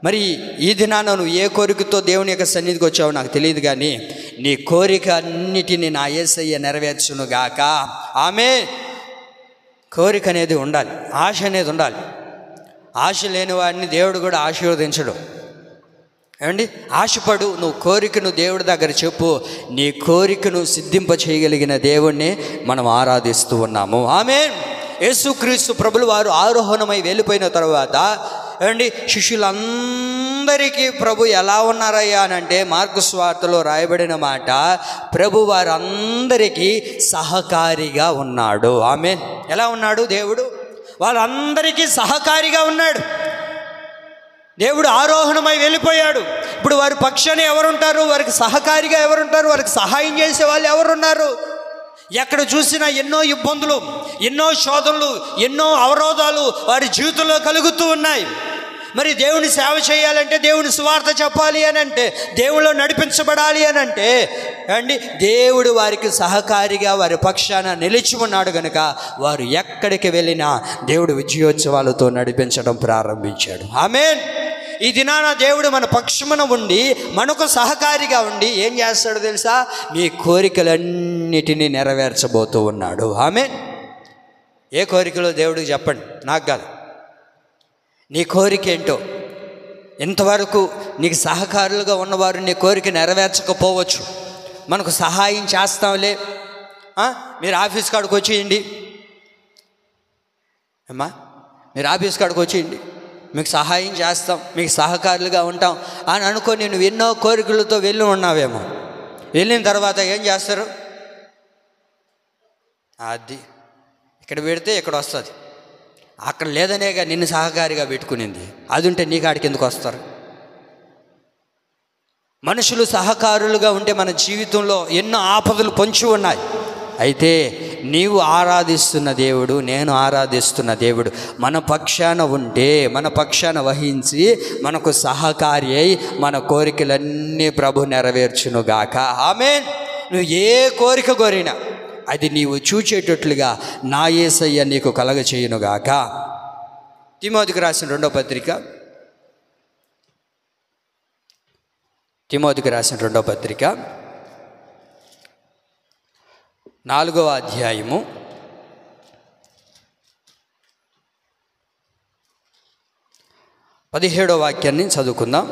మరి ఈ దినాన నువ్వు ఏ కోరికతో దేవుని యొక్క సన్నిధికి వచ్చావో నాకు తెలియదు, కానీ నీ కోరిక అన్నిటినీ నా యేసయ్య నెరవేర్చును గాక. ఆమె కోరిక అనేది ఉండాలి, ఆశ అనేది ఉండాలి. ఆశ లేని వాడిని దేవుడు కూడా ఆశీర్వదించడు. ఏమండి? ఆశపడు, నువ్వు కోరికను దేవుడి దగ్గర చెప్పు. నీ కోరికను సిద్ధింప చేయగలిగిన దేవుణ్ణి మనం ఆరాధిస్తూ ఉన్నాము. ఆమేన్. యేసుక్రీస్తు ప్రభులు వారు ఆరోహణమై వెళ్ళిపోయిన తర్వాత ఏమండి, శిష్యులందరికీ ప్రభు ఎలా ఉన్నారయ్యా అని అంటే, మార్కు సువార్తలో రాయబడిన మాట, ప్రభు వారందరికీ సహకారిగా ఉన్నాడు. ఆమేన్. ఎలా ఉన్నాడు దేవుడు? వాళ్ళందరికీ సహకారిగా ఉన్నాడు. దేవుడు ఆరోహణమై వెళ్ళిపోయాడు. ఇప్పుడు వారి పక్షాన ఎవరుంటారు? వారికి సహకారిగా ఎవరుంటారు? వారికి సహాయం చేసే వాళ్ళు ఎవరున్నారు? ఎక్కడ చూసినా ఎన్నో ఇబ్బందులు, ఎన్నో శోధనలు, ఎన్నో అవరోధాలు వారి జీవితంలో కలుగుతూ ఉన్నాయి. మరి దేవుని సేవ చేయాలంటే, దేవుని సువార్త చెప్పాలి అని అంటే, దేవుళ్ళు నడిపించబడాలి అని అంటే అండి, దేవుడు వారికి సహకారిగా వారి పక్షాన నిలిచి ఉన్నాడు కనుక వారు ఎక్కడికి వెళ్ళినా దేవుడు విజయోత్సవాలతో నడిపించడం ప్రారంభించాడు. ఆమేన్. ఈ దినాన దేవుడు మన పక్షమున ఉండి, మనకు సహకారిగా ఉండి ఏం చేస్తాడో తెలుసా? మీ కోరికలన్నిటినీ నెరవేర్చబోతూ ఉన్నాడు. ఆమేన్. ఏ కోరికలో దేవుడికి చెప్పండి, నాకు కాదు. నీ కోరిక ఏంటో? ఇంతవరకు నీకు సహకారులుగా ఉన్నవారు నీ కోరిక నెరవేర్చకపోవచ్చు. మనకు సహాయం చేస్తాంలే, మీరు ఆఫీస్ కాడికి వచ్చేయండి అమ్మా, మీరు ఆఫీస్ కాడికి వచ్చేయండి, మీకు సహాయం చేస్తాం, మీకు సహకారులుగా ఉంటాం అని అనుకొని నువ్వు ఎన్నో కోరికలతో వెళ్ళి ఉన్నావేమో. వెళ్ళిన తర్వాత ఏం చేస్తారు? అది ఇక్కడ పెడితే ఇక్కడ వస్తుంది, అక్కడ లేదనేగా నిన్ను సహకారిగా పెట్టుకునింది. అది ఉంటే నీ కాడికి ఎందుకు వస్తారు? మనుషులు సహకారులుగా ఉంటే మన జీవితంలో ఎన్నో ఆపదలు పొంచి ఉన్నాయి. అయితే నీవు ఆరాధిస్తున్న దేవుడు, నేను ఆరాధిస్తున్న దేవుడు మన పక్షాన ఉంటే, మన పక్షాన వహించి, మనకు సహకారి అయి మన కోరికలన్నీ ప్రభు నెరవేర్చునుగాక. ఆమేన్. నువ్వు ఏ కోరిక కోరినా అది నీవు చూచేటట్లుగా నా యేసయ్య నీకు కలగ చేయునుగాక. తిమోతికి రాసిన 2వ పత్రిక, తిమోతికి రాసిన 2వ పత్రిక 4వ అధ్యాయము 17వ వాక్యాన్ని చదువుకుందాం.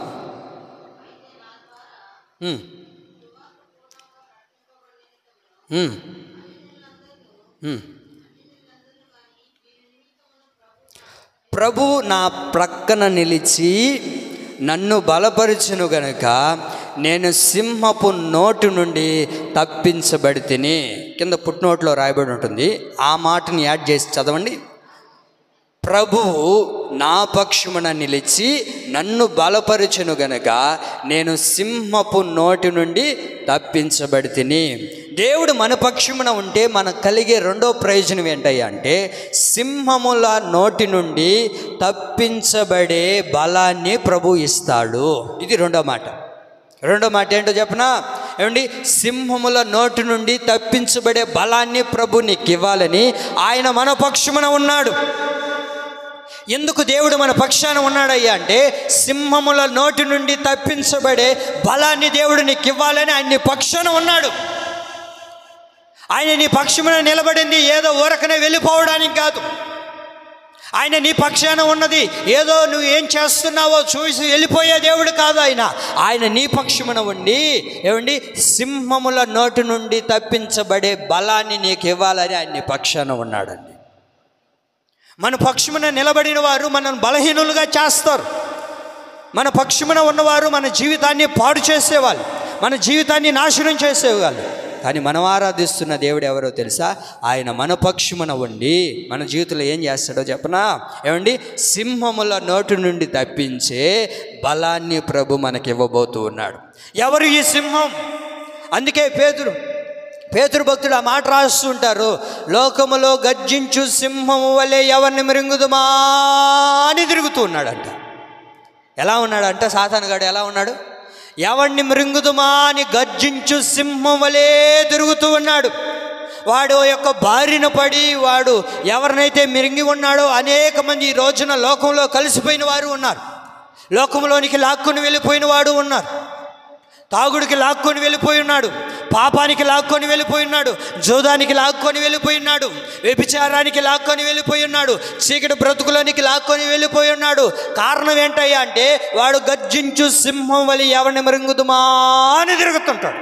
ప్రభు నా ప్రక్కన నిలిచి నన్ను బలపరుచును గనుక నేను సింహపు నోటు నుండి తప్పించబడి తిని. కింద పుట్నోట్లో రాయబడి ఉంటుంది, ఆ మాటని యాడ్ చేసి చదవండి. ప్రభువు నా పక్షమున నిలిచి నన్ను బలపరుచును గనుక నేను సింహపు నోటి నుండి తప్పించబడి తిని. దేవుడు మన పక్షమున ఉంటే మనకు కలిగే రెండో ప్రయోజనం ఏంటయ్యా అంటే సింహముల నోటి నుండి తప్పించబడే బలాన్ని ప్రభు ఇస్తాడు. ఇది రెండో మాట. రెండో మాట ఏంటో చెప్పనా? ఏమండి, సింహముల నోటి నుండి తప్పించబడే బలాన్ని ప్రభు నీకు ఇవ్వాలని ఆయన మన పక్షమున ఉన్నాడు. ఎందుకు దేవుడు మన పక్షాన ఉన్నాడయ్యా అంటే సింహముల నోటి నుండి తప్పించబడే బలాన్ని దేవుడు నీకు ఇవ్వాలని ఆయన నీ పక్షాన ఉన్నాడు. ఆయన నీ పక్షమున నిలబడింది ఏదో ఊరకనే వెళ్ళిపోవడానికి కాదు. ఆయన నీ పక్షాన ఉన్నది ఏదో నువ్వు ఏం చేస్తున్నావో చూసి వెళ్ళిపోయే దేవుడు కాదు. ఆయన నీ పక్షమున ఉండి ఏమండి సింహముల నోటి నుండి తప్పించబడే బలాన్ని నీకు ఇవ్వాలని ఆయన నీ పక్షాన ఉన్నాడండి. మన పక్షమున నిలబడిన వారు మనల్ని బలహీనులుగా చేస్తారు. మన పక్షమున ఉన్నవారు మన జీవితాన్ని పాడు చేసేవాళ్ళు, మన జీవితాన్ని నాశనం చేసేవాళ్ళు. కానీ మనం ఆరాధిస్తున్న దేవుడు ఎవరో తెలుసా? ఆయన మన పక్షమున ఉండి మన జీవితంలో ఏం చేస్తాడో చెప్పనా? ఏమండి, సింహముల నోటి నుండి తప్పించే బలాన్ని ప్రభు మనకి ఇవ్వబోతూ ఉన్నాడు. ఎవరు ఈ సింహం? అందుకే పేతురు భక్తుడు ఆ మాట రాస్తుంటారు, లోకములో గర్జించు సింహము వలె ఎవరిని మృంగుదుమా అని తిరుగుతూ ఉన్నాడంట. ఎలా ఉన్నాడంట? సాతానుగాడు ఎలా ఉన్నాడు? ఎవరిని మృంగుదుమా అని గర్జించు సింహం వలె తిరుగుతూ ఉన్నాడు. వాడు యొక్క బారిన పడి వాడు ఎవరినైతే మిరింగి ఉన్నాడో అనేక మంది ఈ రోజున లోకంలో కలిసిపోయిన వారు ఉన్నారు. లోకంలోనికి లాక్కొని వెళ్ళిపోయిన వాడు ఉన్నారు. తాగుడికి లాక్కొని వెళ్ళిపోయి ఉన్నాడు, పాపానికి లాక్కొని వెళ్ళిపోయి ఉన్నాడు, జోదానికి లాక్కొని వెళ్ళిపోయి ఉన్నాడు, వ్యభిచారానికి లాక్కొని వెళ్ళిపోయి ఉన్నాడు, చీకటి బ్రతుకులోనికి లాక్కొని వెళ్ళిపోయి ఉన్నాడు. కారణం ఏంటయ్యా అంటే వాడు గర్జించు సింహం వలె ఎవరిని మృంగుదుమా అని తిరుగుతుంటాడు.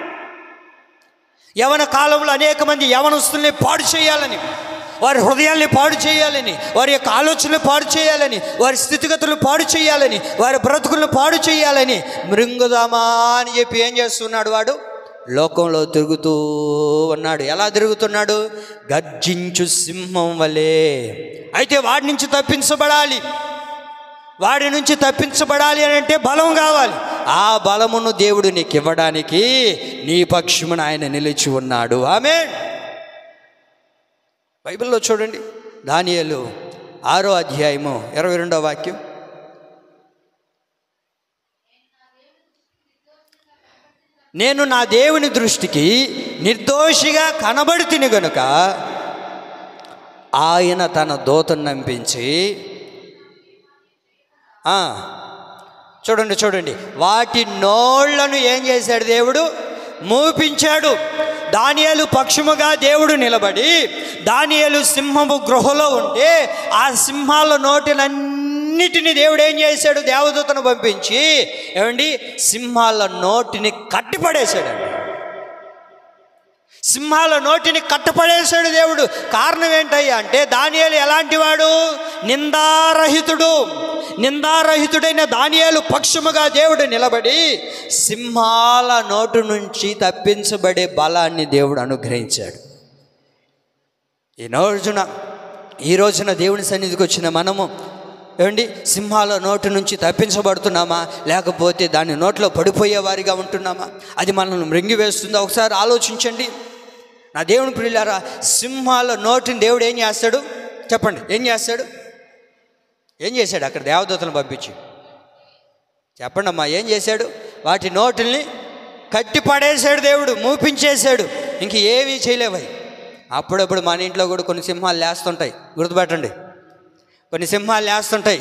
యవన కాలంలో అనేక మంది యవనస్తుల్ని పాడు చేయాలని, వారి హృదయాల్ని పాడు చేయాలని, వారి యొక్క ఆలోచనలు పాడు చేయాలని, వారి స్థితిగతులను పాడు చేయాలని, వారి బ్రతుకులను పాడు చేయాలని మృంగుదామా అని చెప్పి ఏం చేస్తున్నాడు? వాడు లోకంలో తిరుగుతూ ఉన్నాడు. ఎలా తిరుగుతున్నాడు? గర్జించు సింహం వలె. అయితే వాడి నుంచి తప్పించబడాలి. వాడి నుంచి తప్పించబడాలి అని అంటే బలం కావాలి. ఆ బలమును దేవుడు నీకు ఇవ్వడానికి నీ పక్షమున ఆయన నిలిచి ఉన్నాడు. ఆమేన్. బైబిల్లో చూడండి, దానియేలు 6వ అధ్యాయము 22వ వాక్యం. నేను నా దేవుని దృష్టికి నిర్దోషిగా కనబడుతుని గనుక ఆయన తన దూతను నంపించి చూడండి వాటి నోళ్లను ఏం చేశాడు? దేవుడు మూపించాడు. దానియేలు పక్షముగా దేవుడు నిలబడి దానియేలు సింహము గృహలో ఉంటే ఆ సింహాల నోటినన్నిటిని దేవుడు ఏం చేశాడు? దేవదూతను పంపించి ఏమండి సింహాల నోటిని కట్టిపడేశాడండి. సింహాల నోటిని కట్టపడేశాడు దేవుడు. కారణం ఏంటయ్యా అంటే దానియేలు ఎలాంటి వాడు? నిందారహితుడైన దానియేలు పక్షముగా దేవుడు నిలబడి సింహాల నోటు నుంచి తప్పించబడే బలాన్ని దేవుడు అనుగ్రహించాడు. ఈ రోజున దేవుని సన్నిధికి వచ్చిన మనము ఏమండి సింహాల నోటు నుంచి తప్పించబడుతున్నామా, లేకపోతే దాని నోట్లో పడిపోయే వారిగా ఉంటున్నామా? అది మనల్ని మృంగివేస్తుందా? ఒకసారి ఆలోచించండి. నా దేవుని ప్రియులారా, సింహాల నోటిని దేవుడు ఏం చేస్తాడు చెప్పండి? ఏం చేశాడు? అక్కడ దేవదూతలను పంపించి చెప్పండి అమ్మా, ఏం చేశాడు? వాటి నోటిని కట్టి పడేశాడు దేవుడు, మూపించేశాడు. ఇంక ఏమీ చేయలేవై. అప్పుడప్పుడు మన ఇంట్లో కూడా కొన్ని సింహాలు లేస్తుంటాయి, గుర్తుపెట్టండి. కొన్ని సింహాలు లేస్తుంటాయి,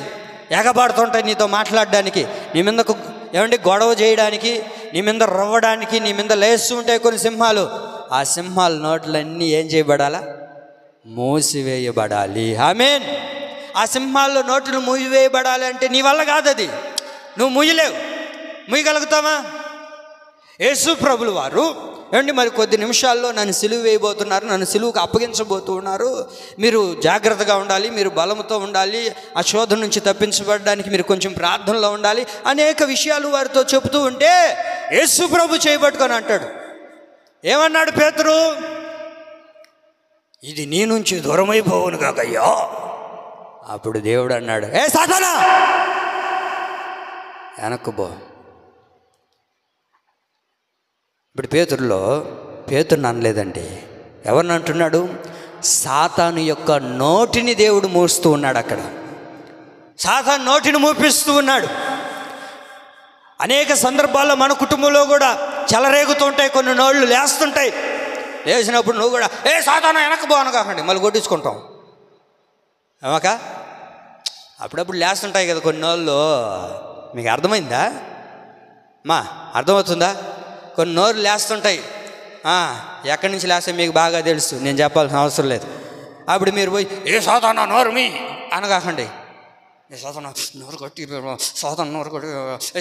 ఎగబడుతుంటాయి నీతో మాట్లాడడానికి, నీ మీదకు ఏమండి గొడవ చేయడానికి, నీ మీద రవ్వడానికి, నీ మీద లేస్తూ ఉంటాయి కొన్ని సింహాలు. ఆ సింహాల నోట్లన్నీ ఏం చేయబడాలా? మూసివేయబడాలి. ఆమేన్. ఆ సింహాల్లో నోట్లు మూసివేయబడాలి అంటే నీ వల్ల కాదు, అది నువ్వు మూయలేవు. మూయగలుగుతావా? యేసు ప్రభులు వారు ఏమండి మరి కొద్ది నిమిషాల్లో నన్ను సిలువ వేయబోతున్నారు, నన్ను సిలువకు అప్పగించబోతున్నారు, మీరు జాగ్రత్తగా ఉండాలి, మీరు బలంతో ఉండాలి, ఆ శోధన నుంచి తప్పించబడడానికి మీరు కొంచెం ప్రార్థనలో ఉండాలి, అనేక విషయాలు వారితో చెబుతూ ఉంటే యేసు ప్రభు చేయబట్టుకొని అంటాడు, ఏమన్నాడు పేతురు? ఇది నీ నుంచి దూరమైపోవును కాకయ్యా. అప్పుడు దేవుడు అన్నాడు, ఏ సాతానా వెనక్కు పో. ఇప్పుడు పేతురులో పేతురుని అనలేదండి. ఎవరిని అంటున్నాడు? సాతాను యొక్క నోటిని దేవుడు మూస్తూ ఉన్నాడు. అక్కడ సాతాను నోటిని మూపిస్తూ ఉన్నాడు. అనేక సందర్భాల్లో మన కుటుంబంలో కూడా చెలరేగుతూ ఉంటాయి, కొన్ని నోళ్ళు లేస్తుంటాయి. లేచినప్పుడు నువ్వు కూడా సాతాను వెనక్కి పోను కాకండి మళ్ళీ కొట్టించుకుంటాం. ఏమాక అప్పుడప్పుడు లేస్తుంటాయి కదా కొన్ని నోళ్ళు. మీకు అర్థమైందా మా? అర్థమవుతుందా? కొన్ని నోరు లేస్తుంటాయి. ఎక్కడి నుంచి లేస్తే మీకు బాగా తెలుసు, నేను చెప్పాల్సిన అవసరం లేదు. అప్పుడు మీరు పోయి సాతాను నోరు మీ అనగాకండి. సాతాను నోరు కొట్టి, సాతాను నోరు కొట్టి,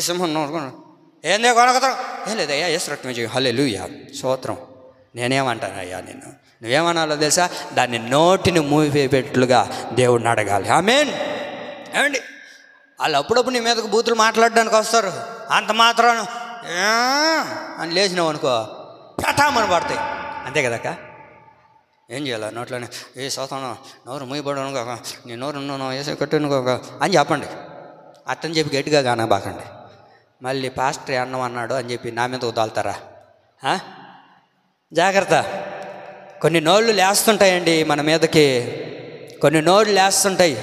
సింహం నోరు కొట్టి ఏందే కొనకతాం. ఏం లేదు అయ్యా, ఏసు రక్తమే చేయి, హల్లెలూయా, స్తోత్రం. నేనేమంటాను అయ్యా, నువ్వేమనాలో తెలుసా? దాన్ని నోటిని మూసిపెట్టులుగా దేవుడిని అడగాలి. ఆమేన్. ఏమండి, వాళ్ళు అప్పుడప్పుడు నీ మీదకు బూతులు మాట్లాడడానికి వస్తారు. అంత మాత్రం అని లేచినావు అనుకో, పటామని పడతాయి. అంతే కదక్క. ఏం చేయాలి? నోట్లోనే సాతాను నోరు మూయబడను కాక, నీ నోరు వేసే కట్టును కాక అని చెప్పండి. అట్టని చెప్పి గట్టిగా కానబాకండి. మళ్ళీ పాస్టర్ అన్నం అన్నాడు అని చెప్పి నా మీద వదులుతారా? జాగ్రత్త. కొన్ని నోళ్ళు లేస్తుంటాయండి మన మీదకి, కొన్ని నోళ్ళు లేస్తుంటాయి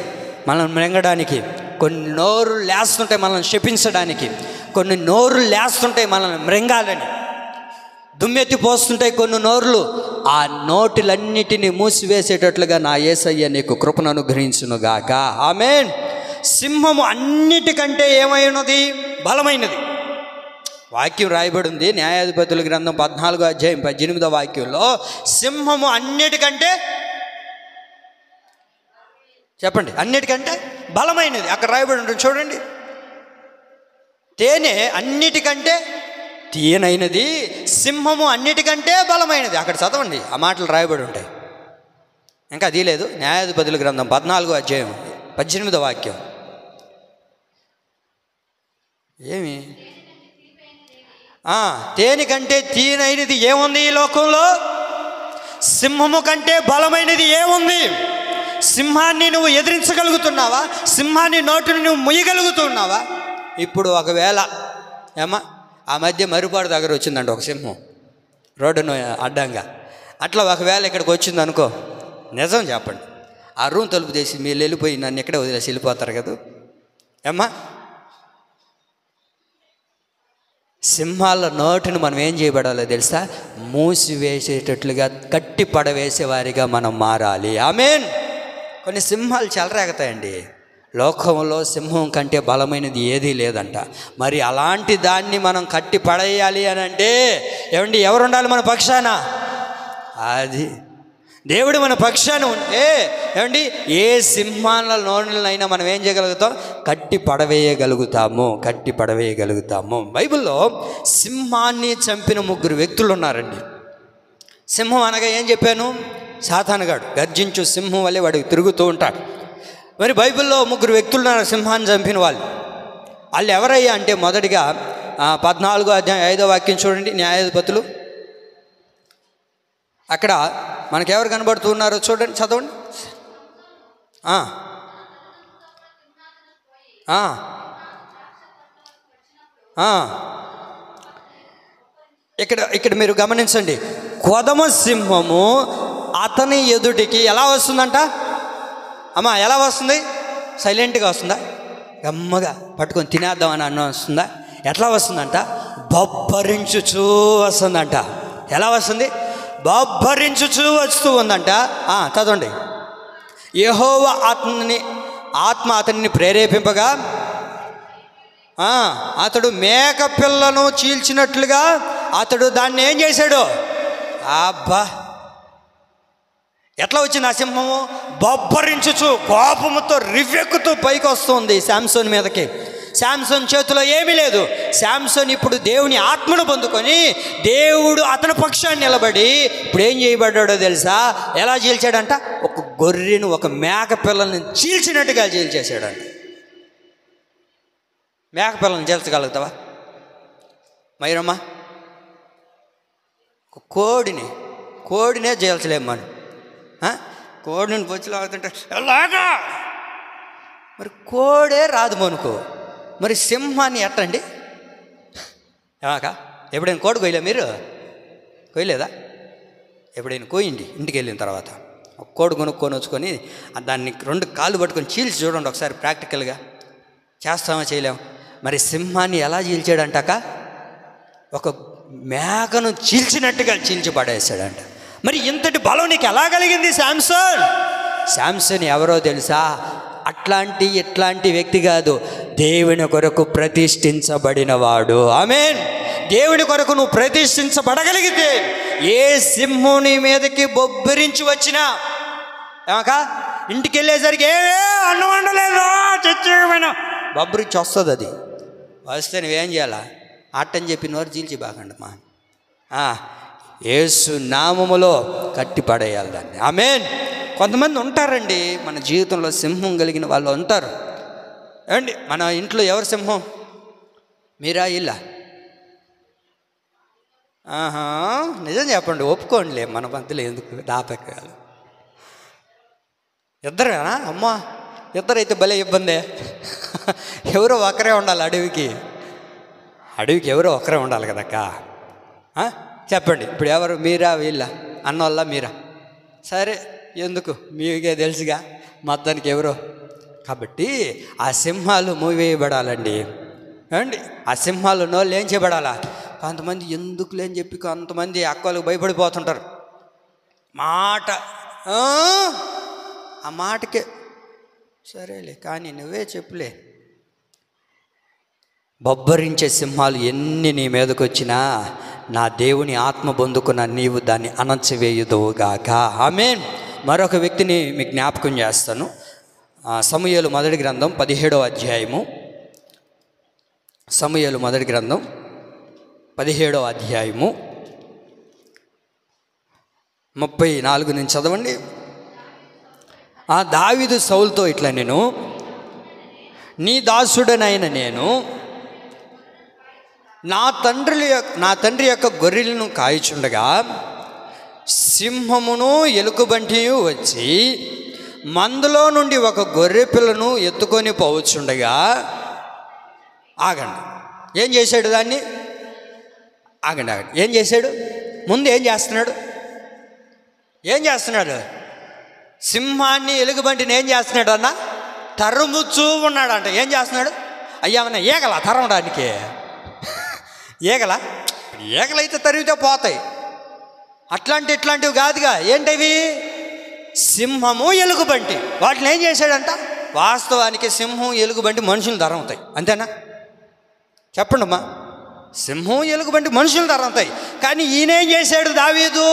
మనల్ని మింగడానికి, కొన్ని నోరు లేస్తుంటాయి మనల్ని శపించడానికి, కొన్ని నోరు లేస్తుంటాయి మనల్ని మృంగాలని, దుమ్మెత్తి పోస్తుంటాయి కొన్ని నోర్లు. ఆ నోటిలన్నిటినీ మూసివేసేటట్లుగా నా యేసయ్య నీకు కృపను అనుగ్రహించునుగాక. ఆమేన్. సింహము అన్నిటికంటే ఏమైనది? బలమైనది. వాక్యం రాయబడి ఉంది న్యాయాధిపతుల గ్రంథం 14వ అధ్యాయం 18వ వాక్యంలో, సింహము అన్నిటికంటే, చెప్పండి, అన్నిటికంటే బలమైనది. అక్కడ రాయబడి ఉంటుంది చూడండి. తేనె అన్నిటికంటే తీయనైనది, సింహము అన్నిటికంటే బలమైనది. అక్కడ చదవండి, ఆ మాటలు రాయబడి ఉంటాయి. ఇంకా అది లేదు. న్యాయాధిపతుల గ్రంథం 14వ అధ్యాయం 18వ వాక్యం. ఏమి? తేనె కంటే తీయనైనది ఏముంది ఈ లోకంలో? సింహము కంటే బలమైనది ఏముంది? సింహాన్ని నువ్వు ఎదిరించగలుగుతున్నావా? సింహాన్ని నోటిని నువ్వు ముయ్యగలుగుతున్నావా? ఇప్పుడు ఒకవేళ ఆ మధ్య మరుపాడు దగ్గర వచ్చిందండి ఒక సింహం, రోడ్డును అడ్డంగా. అట్లా ఒకవేళ ఇక్కడికి వచ్చింది అనుకో, నిజం చెప్పండి, ఆ రూమ్ తలుపు తీసి మీరు వెళ్ళిపోయి నన్ను ఎక్కడే వదిలేసి వెళ్ళిపోతారు కదా. సింహాల నోటిని మనం ఏం చేయబడాలో తెలుసా? మూసివేసేటట్లుగా, కట్టి పడవేసేవారిగా మనం మారాలి. ఆమేన్. కొన్ని సింహాలు చెలరేగుతాయండి. లోకంలో సింహం కంటే బలమైనది ఏదీ లేదంట. మరి అలాంటి దాన్ని మనం కట్టి పడేయాలి అని అంటే ఏమండి, ఎవరు ఉండాలి మన పక్షాన? అది దేవుడు మన పక్షాన ఉంటే ఏమండి, ఏ సింహాల నోళ్ళనైనా మనం ఏం చేయగలుగుతాం? కట్టి పడవేయగలుగుతాము. బైబిల్లో సింహాన్ని చంపిన 3 వ్యక్తులు ఉన్నారండి. సింహం అనగా ఏం చెప్పాను? సాతానుగాడు, గర్జించు సింహం వల్లే వాడికి తిరుగుతూ ఉంటాడు. మరి బైబిల్లో 3 వ్యక్తులు ఉన్నారు సింహాన్ని చంపిన వాళ్ళు. వాళ్ళు ఎవరయ్యా అంటే, మొదటిగా 14వ అధ్యాయం 5వ వాక్యం చూడండి. న్యాయాధిపతులు. అక్కడ మనకెవరు కనబడుతూ ఉన్నారో చూడండి, చదవండి. ఇక్కడ మీరు గమనించండి. కొదమ సింహము అతని ఎదుటికి ఎలా వస్తుందంట? అమ్మా, ఎలా వస్తుంది? సైలెంట్గా వస్తుందా? గమ్మగా పట్టుకొని తినేద్దామని అన్న వస్తుందా? ఎట్లా వస్తుందంట? బొబ్బరించుచూ వస్తుందంట. ఎలా వస్తుంది? బొబ్బరించుచూ వస్తూ ఉందంట. చదవండి. యెహోవా ఆత్మ అతనిని ప్రేరేపింపగా అతడు మేక పిల్లను చీల్చినట్లుగా అతడు దాన్ని ఏం చేశాడు? అబ్బా, ఎట్లా వచ్చింది ఆ సింహము? బొబ్బరించుచు కోపముతో రివ్వెక్కుతూ పైకి వస్తుంది శాంసోన్ మీదకి. శాంసోన్ చేతిలో ఏమీ లేదు. శాంసోన్ ఇప్పుడు దేవుని ఆత్మను పొందుకొని దేవుడు అతని పక్షాన్ని నిలబడి ఇప్పుడు ఏం చేయబడ్డాడో తెలుసా? ఎలా చీల్చాడంట? ఒక గొర్రెను, ఒక మేక పిల్లల్ని చీల్చినట్టుగా చీల్చేసాడంట. మేక పిల్లల్ని చీల్చగలుగుతావా మైరమ్మ? కోడినే చీల్చలేము మనం. కోడిని బొచ్చులు అవుతుంటే ఎలాగా? మరి కోడే రాదు మనకు, మరి సింహాన్ని ఎట్టండి? ఏమాక ఎప్పుడైనా కోడి కొయ్యలే? మీరు కొయ్యలేదా? ఎప్పుడైనా కోయండి ఇంటికి వెళ్ళిన తర్వాత, ఒక కోడి కొనుక్కొని వచ్చుకొని దాన్ని 2 కాళ్ళు పట్టుకొని చీల్చి చూడండి ఒకసారి ప్రాక్టికల్గా. చేస్తామో చేయలేము. మరి సింహాన్ని ఎలా చీల్చాడంటాక, ఒక మేకను చీల్చినట్టుగా చీల్చి పడేశాడంట. మరి ఇంతటి బలం నీకు ఎలా కలిగింది శాంసన్? శాంసన్ ఎవరో తెలుసా? ఇట్లాంటి వ్యక్తి కాదు, దేవుని కొరకు ప్రతిష్ఠించబడినవాడు. ఆమేన్. దేవుని కొరకు నువ్వు ప్రతిష్ఠించబడగలిగితే ఏ సింహుని మీదకి బొబ్బరించి వచ్చినా ఏమక ఇంటికి వెళ్ళేసరికి అన్నం వండలేదు చచ్చిపోయినా బొబ్బరించి వస్తుంది. అది వస్తే నువ్వేం చేయాలా? అట్టని చెప్పి నోరు చీల్చి బాగండమ్మా, యేసు నామములో కట్టి పడేయాలి దాన్ని. ఆమేన్. కొంతమంది ఉంటారండి మన జీవితంలో సింహం కలిగిన వాళ్ళు ఉంటారు. ఏమండి మన ఇంట్లో ఎవరు సింహం? మీరా ఇల్లా? నిజం చెప్పండి, ఒప్పుకోండిలే, మన మధ్యలో ఎందుకు దాపకాలు. ఇద్దరేనా? అమ్మా ఇద్దరైతే భలే ఇబ్బందే. ఎవరో ఒకరే ఉండాలి అడవికి ఎవరో ఒకరే ఉండాలి కదక్క. చెప్పండి ఇప్పుడు ఎవరు? మీరా వీళ్ళ? అన్నోళ్ళ మీరా? సరే ఎందుకు, మీకే తెలుసుగా మొత్తానికి ఎవరో. కాబట్టి ఆ సింహాలు మూవేయబడాలండి. ఏమండి ఆ సింహాలు నోళ్ళు ఏం చేయబడాలా? కొంతమంది ఎందుకు లేని చెప్పి కొంతమంది అక్కలకు భయపడిపోతుంటారు. ఆ మాటకే సరేలే కానీ నువ్వే చెప్పులే. బొబ్బరించే సింహాలు ఎన్ని నీ మీదకి వచ్చినా నా దేవుని ఆత్మ పొందుకున్న నీవు దాన్ని అణచివేయుదువుగాక. ఆమేన్. మరొక వ్యక్తిని మీకు జ్ఞాపకం చేస్తాను. సమూయేలు మొదటి గ్రంథం 17వ అధ్యాయము. సమూయేలు మొదటి గ్రంథం 17వ అధ్యాయము 34 నుంచి చదవండి. దావీదు సౌలుతో ఇట్లా, నేను నీ దాసుడనైన నేను నా తండ్రి యొక్క గొర్రెలను కాయచుండగా సింహమును ఎలుకబంటియు వచ్చి మందులో నుండి ఒక గొర్రె పిల్లను ఎత్తుకొని పోవచ్చుండగా. ఆగండి, ఏం చేశాడు దాన్ని? ఆగండి ఏం చేశాడు? ముందు ఏం చేస్తున్నాడు? సింహాన్ని ఎలుగుబంటిని ఏం చేస్తున్నాడు అన్న? తరుముచూ ఉన్నాడంట. ఏం చేస్తున్నాడు? అయ్యామన్నా ఏగల తరమడానికి? ఏగలైతే తరిగితే పోతాయి. ఇట్లాంటివి కాదుగా. ఏంటవి? సింహము ఎలుగుబంటి. వాటిని ఏం చేశాడంట? వాస్తవానికి సింహం ఎలుగుబంటి మనుషులు తరమవుతాయి, అంతేనా? చెప్పండి అమ్మా. సింహం ఎలుగుబంటి మనుషులు తరమవుతాయి. కానీ ఈయనేం చేశాడు? దావీదు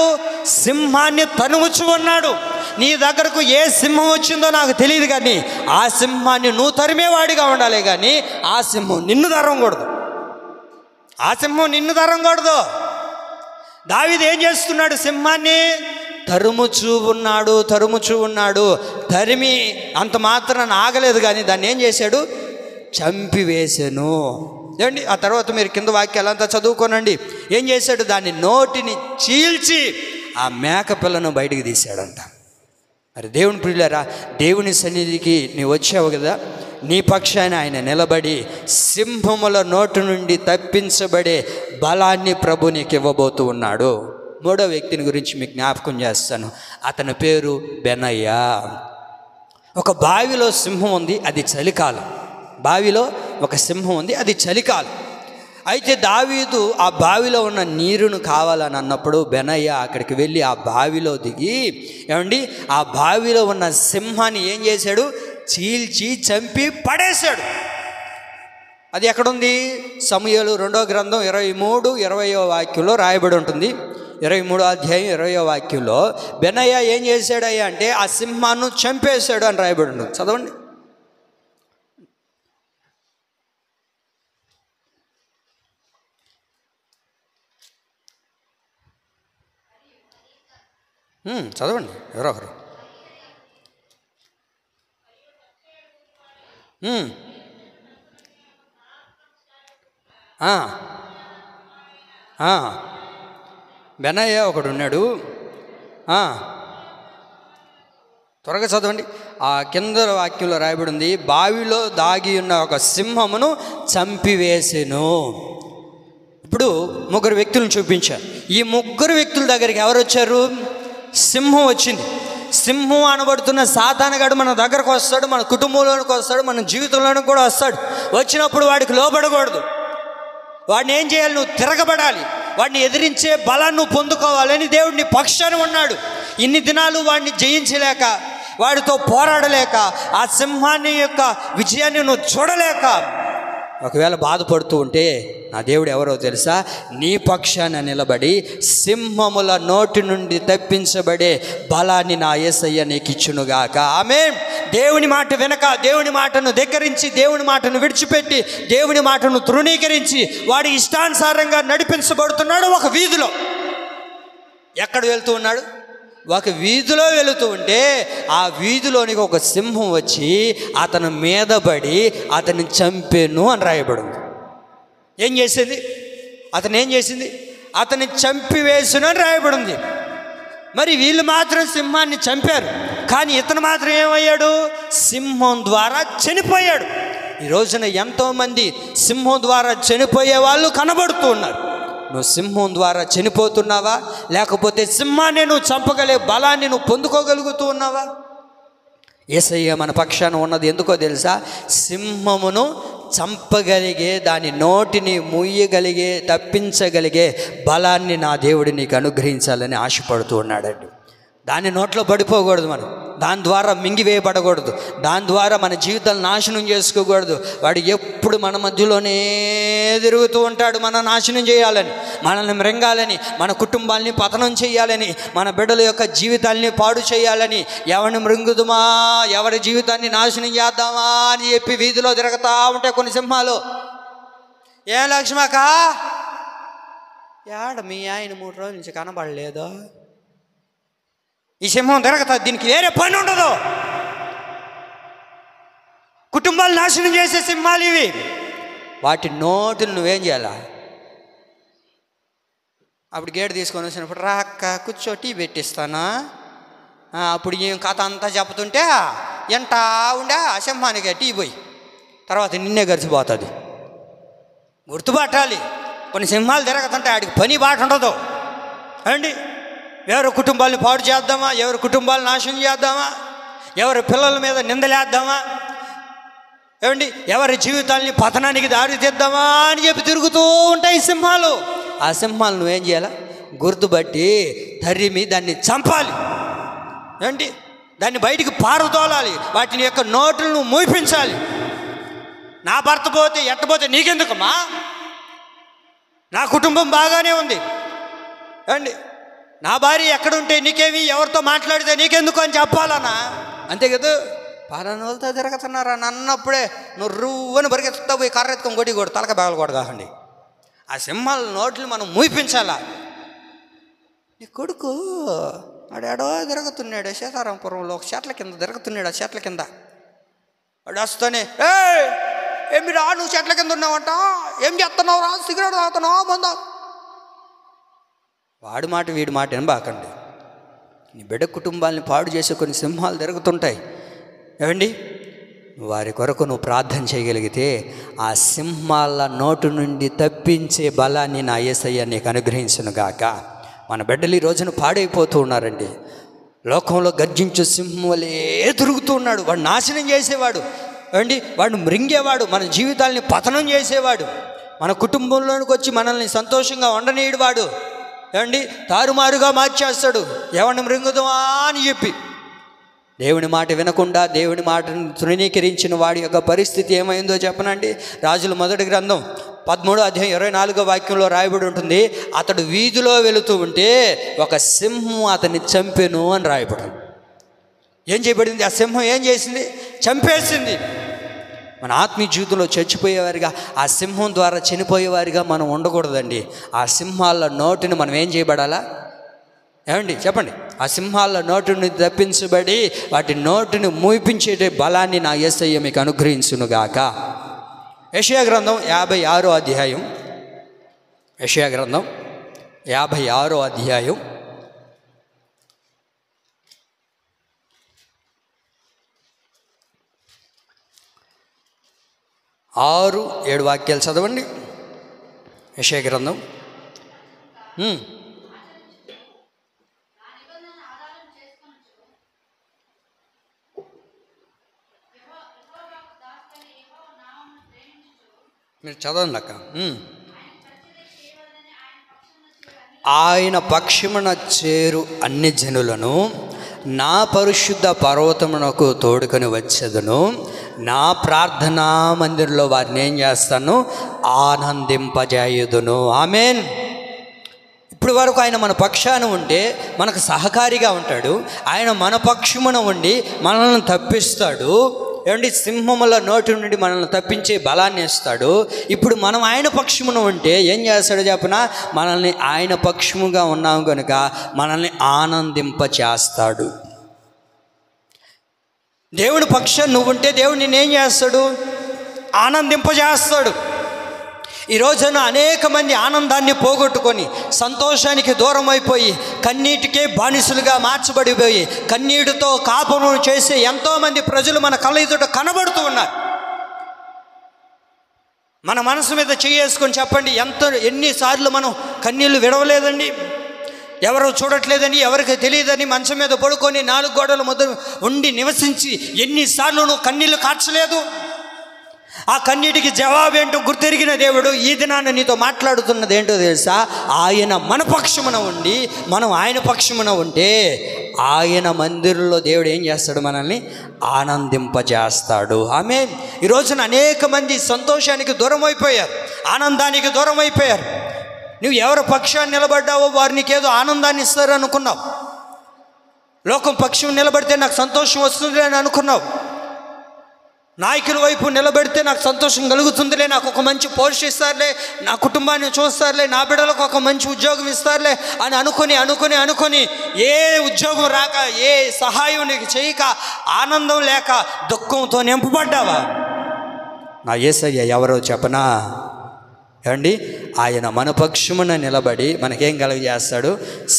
సింహాన్ని తనుముచ్చు ఉన్నాడు. నీ దగ్గరకు ఏ సింహం వచ్చిందో నాకు తెలియదు, కానీ ఆ సింహాన్ని నువ్వు తరిమేవాడిగా ఉండాలి, కానీ ఆ సింహం నిన్ను తరంకూడదు. దావీదు ఏం చేస్తున్నాడు? సింహాన్ని తరుముచూ ఉన్నాడు. తరిమి అంత మాత్రాన ఆగలేదు, కానీ దాన్ని ఏం చేశాడు? చంపివేశాను. ఏమండి ఆ తర్వాత మీరు కింద వాక్యాలంతా చదువుకోనండి. ఏం చేశాడు? దాన్ని నోటిని చీల్చి ఆ మేక పిల్లను బయటికి తీశాడంట. మరి దేవుని ప్రియులారా, దేవుని సన్నిధికి నీవు వచ్చావు కదా, నీ పక్షాన ఆయన నిలబడి సింహముల నోటు నుండి తప్పించబడే బలాన్ని ప్రభు నీకు ఇవ్వబోతూ ఉన్నాడు. 3వ వ్యక్తిని గురించి మీకు జ్ఞాపకం చేస్తాను. అతని పేరు బెనయ్య. ఒక బావిలో సింహం ఉంది, అది చలికాలం. బావిలో ఒక సింహం ఉంది, అది చలికాలం. అయితే దావీదు ఆ బావిలో ఉన్న నీరును కావాలని అన్నప్పుడు బెనయ్య అక్కడికి వెళ్ళి ఆ బావిలో దిగి, ఏమండి ఆ బావిలో ఉన్న సింహాన్ని ఏం చేశాడు? చీల్చి చంపి పడేశాడు. అది ఎక్కడుంది? సమూయేలు 2వ గ్రంథం 23-20వ వాక్యంలో రాయబడి ఉంటుంది. 23వ అధ్యాయం 20వ వాక్యంలో బెనయ్య ఏం చేశాడయ్యా అంటే ఆ సింహాన్ని చంపేశాడు అని రాయబడి ఉంటుంది. చదవండి. చదవండి ఎవరో ఒకరు. బెనయ్య ఒకడు ఉన్నాడు. త్వరగా చదవండి. ఆ కింద వాక్యంలో రాయబడి ఉంది, బావిలో దాగి ఉన్న ఒక సింహమును చంపివేసెను. ఇప్పుడు ముగ్గురు వ్యక్తులను చూపించారు. ఈ ముగ్గురు వ్యక్తుల దగ్గరికి ఎవరు వచ్చారు? సింహం వచ్చింది. సింహం అనబడుతున్న సాతానుగాడు మన దగ్గరకు వస్తాడు, మన కుటుంబంలోనికి వస్తాడు, మన జీవితంలోనికి కూడా వస్తాడు. వచ్చినప్పుడు వాడికి లోబడకూడదు. వాడిని ఏం చేయాలి? నువ్వు తిరగబడాలి. వాడిని ఎదిరించే బలాన్ని నువ్వు పొందుకోవాలని దేవుడు నీ పక్షాన ఉన్నాడు. ఇన్ని దినాలు వాడిని జయించలేక, వాడితో పోరాడలేక, ఆ సింహాన్ని యొక్క విజయాన్ని నువ్వు చూడలేక ఒకవేళ బాధపడుతూ ఉంటే నా దేవుడు ఎవరో తెలుసా? నీ పక్షాన నిలబడి సింహముల నోటి నుండి తప్పించబడే బలాన్ని నా యేసయ్య నీకు ఇచ్చునుగాక. ఆమేన్. దేవుని మాట వెనక, దేవుని మాటను ధిక్కరించి, దేవుని మాటను విడిచిపెట్టి, దేవుని మాటను తృణీకరించి వాడి ఇష్టానుసారంగా నడిపించబడుతున్నాడు ఒక వీధిలో. ఎక్కడ వెళ్తూ ఉన్నాడు? ఒక వీధిలో వెళుతూ ఉంటే ఆ వీధిలోనికి ఒక సింహం వచ్చి అతని మీద పడి అతన్ని చంపెను అని రాయబడింది. ఏం చేసింది? అతను ఏం చేసింది? అతన్ని చంపివేసును అని రాయబడింది. మరి వీళ్ళు మాత్రం సింహాన్ని చంపారు, కానీ ఇతను మాత్రం ఏమయ్యాడు? సింహం ద్వారా చనిపోయాడు. ఈ రోజున ఎంతోమంది సింహం ద్వారా చనిపోయే వాళ్ళు కనబడుతూ ఉన్నారు. నువ్వు సింహం ద్వారా చనిపోతున్నావా? లేకపోతే సింహాన్ని నువ్వు చంపగలే బలాన్ని నువ్వు పొందుకోగలుగుతూ ఉన్నావా? యేసయ్య మన పక్షాన ఉన్నది ఎందుకో తెలుసా? సింహమును చంపగలిగే, దాని నోటిని మూయగలిగే, తప్పించగలిగే బలాన్ని నా దేవుడు నీకు అనుగ్రహించాలని ఆశపడుతూ ఉన్నాడండి. దాని నోట్లో పడిపోకూడదు, మనం దాని ద్వారా మింగివేయబడకూడదు, దాని ద్వారా మన జీవితాన్ని నాశనం చేసుకోకూడదు. వాడు ఎప్పుడు మన మధ్యలోనే తిరుగుతూ ఉంటాడు, మన నాశనం చేయాలని, మనల్ని మృంగాలని, మన కుటుంబాలని పతనం చేయాలని, మన బిడ్డల యొక్క జీవితాల్ని పాడు చేయాలని. ఎవరిని మృంగుదుమా, ఎవరి జీవితాన్ని నాశనం చేద్దామా అని చెప్పి వీధిలో తిరుగుతూ ఉంటాయి కొన్ని సింహాలు. ఏం లక్ష్మక్క, యాడ మీ ఆయన 3 రోజుల నుంచి కనబడలేదు? ఈ సింహం తిరగతా, దీనికి వేరే పని ఉండదు. కుటుంబాలు నాశనం చేసే సింహాలు ఇవి. వాటి నోటిని నువ్వేం చేయాలా? అప్పుడు గేటు తీసుకొని వచ్చినప్పుడు, రా అక్క కూర్చో, టీ పెట్టిస్తానా. అప్పుడు ఏం కథ అంతా చెప్తుంటే ఎంటా ఉండే ఆ సింహానికి టీ పోయి తర్వాత నిన్నే గడిచిపోతుంది. గుర్తుపట్టాలి. కొన్ని సింహాలు తిరగతుంటే ఆడికి పని బాట ఉండదు అండి. ఎవరి కుటుంబాలను పాడు చేద్దామా, ఎవరి కుటుంబాలను నాశనం చేద్దామా, ఎవరి పిల్లల మీద నిందలేద్దామా, ఏమండి ఎవరి జీవితాల్ని పతనానికి దారి తీద్దామా అని చెప్పి తిరుగుతూ ఉంటాయి సింహాలు. ఆ సింహాలు నువ్వేం చేయాలా? గుర్తుపట్టి తరిమి దాన్ని చంపాలి. ఏంటి? దాన్ని బయటికి పారదోలాలి. వాటిని యొక్క నోటులను మూయించాలి. నా భర్త పోతే ఎట్టపోతే నీకెందుకమ్మా, నా కుటుంబం బాగానే ఉంది ఏమండి, నా భార్య ఎక్కడుంటే నీకేమి, ఎవరితో మాట్లాడితే నీకెందుకు అని చెప్పాలన్నా, అంతే కదా. పలానోళ్ళతో తిరగతున్నారా అన్నప్పుడే నువ్వు రువ్వని పరిగెత్తుతా పోయి కర్ర ఎత్తుకొని కొట్టి కూడా తలక బాగలు కూడా కాకండి. ఆ సింహాల నోట్లు మనం మూయించాలా. నీ కొడుకు వాడేడో తిరుగుతున్నాడు సీతారాంపురంలో, ఒక చెట్ల కింద తిరుగుతున్నాడు. ఆ చెట్ల కింద వాడు వస్తానే, ఏమి రా నువ్వు చెట్ల కింద ఉన్నావంట, ఏం చేస్తున్నావు రా, సిగరెట్ తాగుతున్నావు బందా. వాడి మాట వీడి మాట వినబాకండి. నీ బిడ్డ కుటుంబాలని పాడు చేసే కొన్ని సింహాలు తిరుగుతుంటాయి ఏమండి. వారి కొరకు నువ్వు ప్రార్థన చేయగలిగితే ఆ సింహాల నోటు నుండి తప్పించే బలాన్ని నా యేసయ్య నీకు అనుగ్రహించును గాక. మన బిడ్డలు ఈ రోజున పాడైపోతూ ఉన్నారండి. లోకంలో గర్జించు సింహం వలే తిరుగుతూ ఉన్నాడు. వాడు నాశనం చేసేవాడు ఏమండి, వాడు మృంగేవాడు, మన జీవితాల్ని పతనం చేసేవాడు, మన కుటుంబంలోనికి వచ్చి మనల్ని సంతోషంగా ఉండనీయడు వాడు ఏమండి, తారుమారుగా మార్చేస్తాడు. ఎవరిని మృంగుదామా అని చెప్పి దేవుని మాట వినకుండా దేవుని మాటను తృణీకరించిన వాడి యొక్క పరిస్థితి ఏమైందో చెప్పనండి. రాజుల మొదటి గ్రంథం 13వ అధ్యాయం 24వ వాక్యంలో రాయబడి ఉంటుంది. అతడు వీధిలో వెళుతూ ఉంటే ఒక సింహం అతన్ని చంపెను అని రాయబడింది. ఏం చేయబడింది? ఆ సింహం ఏం చేసింది? చంపేసింది. మన ఆత్మీయ జీవితంలో చచ్చిపోయేవారిగా, ఆ సింహం ద్వారా చనిపోయేవారిగా మనం ఉండకూడదండి. ఆ సింహాల నోటిని మనం ఏం చేయబడాలా ఏమండి చెప్పండి? ఆ సింహాల నోటిని తప్పించబడి వాటి నోటిని మూయించేటే బలాన్ని నా యేసయ్య మీకు అనుగ్రహించునుగాక. యెషయా గ్రంథం 56వ అధ్యాయం, యెషయా గ్రంథం 56వ అధ్యాయం 6-7 వాక్యాలు చదవండి. యెషయా గ్రంథం మీరు చదవండి అక్క. ఆయన పక్షమున చేరు అన్ని జనులను నా పరిశుద్ధ పర్వతమునకు తోడుకొని వచ్చేదను. నా ప్రార్థనా మందిరంలో వారిని ఏం చేస్తాను? ఆనందింపజేయుదును. ఆమేన్. ఇప్పుడు వరకు ఆయన మన పక్షాన ఉంటే మనకు సహకారిగా ఉంటాడు. ఆయన మన పక్షమున ఉండి మనల్ని తప్పిస్తాడు. ఏమండి, సింహముల నోటి నుండి మనల్ని తప్పించే బలాన్ని ఇస్తాడు. ఇప్పుడు మనం ఆయన పక్షమున ఉంటే ఏం చేస్తాడో చెప్పనా? మనల్ని ఆయన పక్షముగా ఉన్నాం కనుక మనల్ని ఆనందింపచేస్తాడు. దేవుని పక్షం నువ్వు ఉంటే దేవుడు నిన్నేం చేస్తాడు? ఆనందింపజేస్తాడు. ఈ రోజున అనేక మంది ఆనందాన్ని పోగొట్టుకొని సంతోషానికి దూరం అయిపోయి కన్నీటికే బానిసలుగా మార్చబడిపోయి కన్నీటితో కాపురం చేసే ఎంతోమంది ప్రజలు మన కళ్ళ ఎదుట కనబడుతూ ఉన్నారు. మన మనసు మీద చేసుకొని చెప్పండి, ఎన్నిసార్లు మనం కన్నీళ్లు విడవలేదండి? ఎవరు చూడట్లేదని, ఎవరికి తెలియదని మంచం మీద పడుకొని 4 గోడల మధ్య ఉండి నివసించి ఎన్నిసార్లు నువ్వు కన్నీళ్లు కార్చలేదు? ఆ కన్నీటికి జవాబేంటో గుర్తెరిగిన దేవుడు ఈ దినాన్ని నీతో మాట్లాడుతున్నది ఏంటో తెలుసా? ఆయన మన పక్షమున ఉండి మనం ఆయన పక్షమున ఉంటే ఆయన మందిరంలో దేవుడు ఏం చేస్తాడు? మనల్ని ఆనందింపజేస్తాడు. ఆమేన్. ఈ రోజున అనేక మంది సంతోషానికి దూరం అయిపోయారు, ఆనందానికి దూరం అయిపోయారు. నువ్వు ఎవరి పక్షాన్ని నిలబడ్డావో వారు నీకేదో ఆనందాన్ని ఇస్తారు అనుకున్నావు. లోకం పక్షం నిలబడితే నాకు సంతోషం వస్తుంది అని అనుకున్నావు. నాయకుల వైపు నిలబెడితే నాకు సంతోషం కలుగుతుందిలే, నాకు ఒక మంచి పోస్ట్ ఇస్తారులే, నా కుటుంబాన్ని చూస్తారులే, నా బిడ్డలకు ఒక మంచి ఉద్యోగం ఇస్తారులే అని అనుకొని ఏ ఉద్యోగం రాక, ఏ సహాయం నీకు చేయక, ఆనందం లేక దుఃఖంతో నింపబడ్డావా? నా యేసయ్య ఎవరో చెప్పనా? ఏమండి, ఆయన మన పక్షమున నిలబడి మనకేం కలుగజేస్తాడు?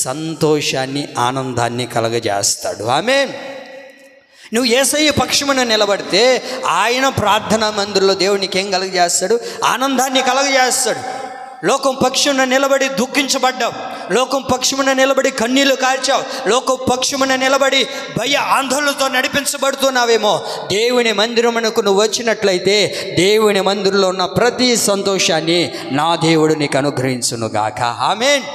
సంతోషాన్ని, ఆనందాన్ని కలుగజేస్తాడు. ఆమేన్. నువ్వు యేసయ్య పక్షమున నిలబడితే ఆయన ప్రార్థనా మందిరంలో దేవుడు నీకేం కలుగజేస్తాడు? ఆనందాన్ని కలుగజేస్తాడు. లోకం పక్షమున నిలబడి దుఃఖించబడ్డావు, లోకం పక్షమున నిలబడి కన్నీళ్లు కార్చావు, లోకం పక్షమున నిలబడి భయ ఆందోళనతో నడిపించబడుతున్నావేమో. దేవుని మందిరమునకు నువ్వు వచ్చినట్లయితే దేవుని మందిరంలో ఉన్న ప్రతి సంతోషాన్ని నా దేవుడు నీకు అనుగ్రహించునుగాక. ఆమేన్.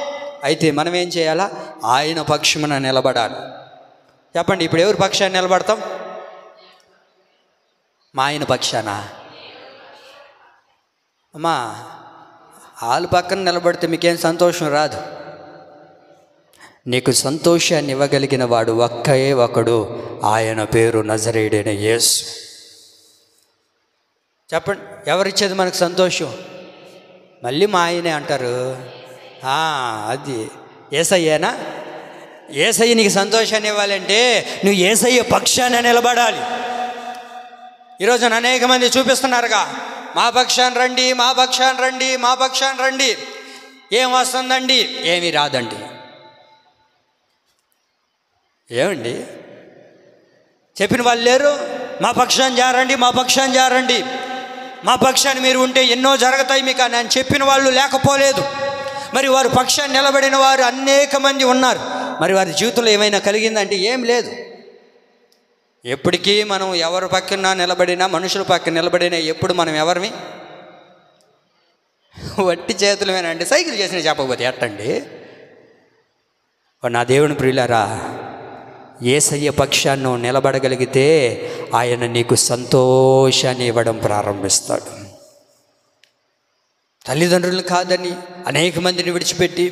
అయితే మనం ఏం చేయాలా? ఆయన పక్షమున నిలబడాలి. చెప్పండి, ఇప్పుడు ఎవరి పక్షాన్ని నిలబడతాం? మా ఆయన పక్షానా? అమ్మా, వాళ్ళ పక్కన నిలబడితే మీకేం సంతోషం రాదు. నీకు సంతోషాన్ని ఇవ్వగలిగిన వాడు ఒక్కే ఒకడు, ఆయన పేరు నజరేయుడైన యేసు. చెప్పండి, ఎవరిచ్చేది మనకు సంతోషం? మళ్ళీ మా ఆయనే అంటారు. అది యేసయ్యేనా? యేసయ్య నీకు సంతోషాన్ని ఇవ్వాలంటే నువ్వు యేసయ్య పక్షాన నిలబడాలి. ఈరోజు అనేక మంది చూపిస్తున్నారుగా, మా పక్షాన్ని రండి, మా పక్షాన్ని రండి, మా పక్షాన్ని రండి. ఏం వస్తుందండి? ఏమీ రాదండి. ఏమండి, చెప్పిన వాళ్ళు లేరు? మా పక్షాన్ని జారండి, మా పక్షాన్ని జారండి, మా పక్షాన్ని మీరు ఉంటే ఎన్నో జరుగుతాయి మీకు అని చెప్పిన వాళ్ళు లేకపోలేదు. మరి వారు పక్షాన్ని నిలబడిన వారు అనేక మంది ఉన్నారు. మరి వారి జీవితంలో ఏమైనా కలిగిందంటే ఏం లేదు. ఎప్పటికీ మనం ఎవరి పక్కన నిలబడినా, మనుషుల పక్కన నిలబడినా ఎప్పుడు మనం ఎవరిని? వట్టి చేతులమేనండి. సైకిల్ చేసిన చెప్పకపోతే ఎట్టండి? నా దేవుని ప్రియులారా, యేసయ్య పక్షాన్ని నిలబడగలిగితే ఆయన నీకు సంతోషాన్ని ఇవ్వడం ప్రారంభిస్తాడు. తల్లిదండ్రులు కాదని అనేక మందిని విడిచిపెట్టి,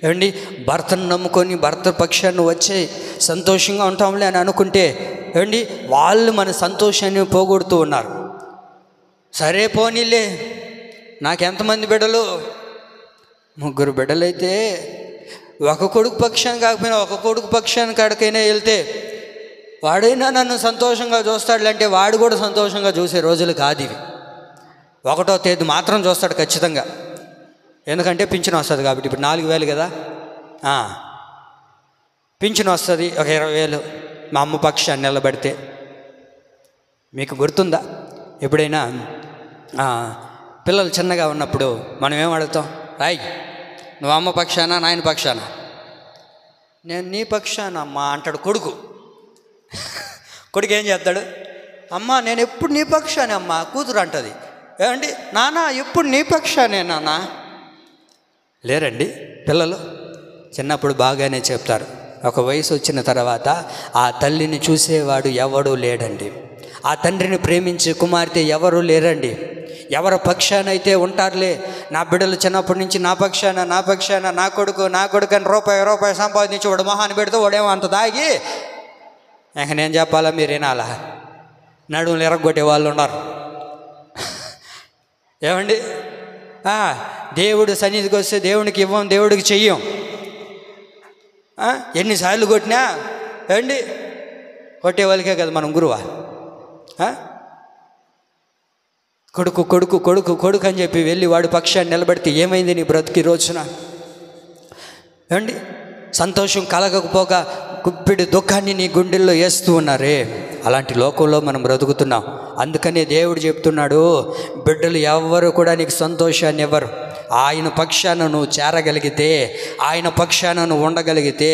ఏమండి, భర్తను నమ్ముకొని భర్త పక్షాన్ని వచ్చే సంతోషంగా ఉంటాంలే అని అనుకుంటే, ఏమండి, వాళ్ళు మన సంతోషాన్ని పోగొడుతూ ఉన్నారు. సరే పోనీలే, నాకెంతమంది బిడ్డలు? 3 బిడ్డలైతే ఒక కొడుకు పక్షాన్ని కాకపోయినా ఒక కొడుకు పక్షాన్ని కాడికైనా వెళ్తే వాడైనా నన్ను సంతోషంగా చూస్తాడులంటే వాడు కూడా సంతోషంగా చూసే రోజులు కాదు ఇవి. 1వ తేదీ మాత్రం చూస్తాడు ఖచ్చితంగా. ఎందుకంటే పింఛను వస్తుంది కాబట్టి. ఇప్పుడు 4,000 కదా, పింఛను వస్తుంది. ఒక 20,000 మా అమ్మ పక్షాన్ని నిలబడితే. మీకు గుర్తుందా, ఎప్పుడైనా పిల్లలు చిన్నగా ఉన్నప్పుడు మనం ఏం అడుగుతాం? రాయ్, నువ్వు అమ్మ పక్షాన నాయన పక్షాన? నేను నీ పక్షాన అమ్మా అంటాడు కొడుకు. కొడుకు ఏం చేస్తాడు? అమ్మ నేను ఎప్పుడు నీ పక్షానే అమ్మ. కూతురు అంటది, ఏమండి నాన్న ఎప్పుడు నీ పక్షానే నాన్న. లేరండి పిల్లలు చిన్నప్పుడు బాగానే చెప్తారు. ఒక వయసు వచ్చిన తర్వాత ఆ తల్లిని చూసేవాడు ఎవడూ లేడండి. ఆ తండ్రిని ప్రేమించే కుమార్తె ఎవరూ లేరండి. ఎవరి పక్షానైతే ఉంటారులే, నా బిడ్డలు చిన్నప్పటి నుంచి నా పక్షాన నా కొడుకు అని రూపాయి సంపాదించి వాడు మొహాన్ని పెడితే వాడేమో అంత దాగి ఇంక నేను చెప్పాలా మీరేనాలా నడుములు ఎరగొట్టే వాళ్ళు ఉన్నారు. ఏమండి, దేవుడు సన్నిధికి వస్తే దేవునికి ఇవ్వం, దేవుడికి చెయ్యం. ఎన్నిసార్లు కొట్టినా ఏమండి కొట్టే వాళ్ళకే కదా మనం గురువా. కొడుకు కొడుకు కొడుకు కొడుకు అని చెప్పి వెళ్ళి వాడి పక్షాన్ని నిలబెడితే ఏమైంది నీ బ్రతికి రోజున? ఏమండి, సంతోషం కలగకపోగా గుప్పిడి దుఃఖాన్ని నీ గుండెల్లో వేస్తూ ఉన్నారే. అలాంటి లోకంలో మనం బ్రతుకుతున్నాం. అందుకనే దేవుడు చెప్తున్నాడు, బిడ్డలు ఎవ్వరు కూడా నీకు సంతోషాన్ని ఇవ్వరు. ఆయన పక్షాన నువ్వు చేరగలిగితే, ఆయన పక్షాన నువ్వు ఉండగలిగితే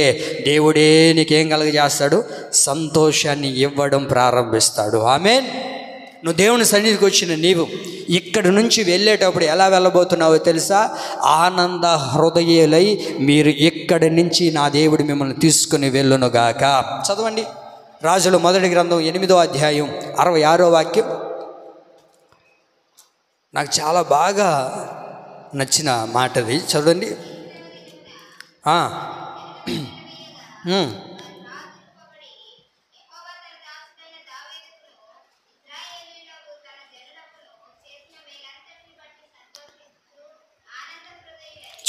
దేవుడే నీకేం కలుగజేస్తాడు? సంతోషాన్ని ఇవ్వడం ప్రారంభిస్తాడు. ఆమేన్. నువ్వు దేవుని సన్నిధికి వచ్చిన నీవు ఇక్కడి నుంచి వెళ్ళేటప్పుడు ఎలా వెళ్ళబోతున్నావో తెలుసా? ఆనంద హృదయులై మీరు ఇక్కడి నుంచి నా దేవుడు మిమ్మల్ని తీసుకుని వెళ్ళునుగాక. చదవండి రాజుల మొదటి గ్రంథం 8వ అధ్యాయం 66వ వాక్యం. నాకు చాలా బాగా నచ్చిన మాటది, చదవండి.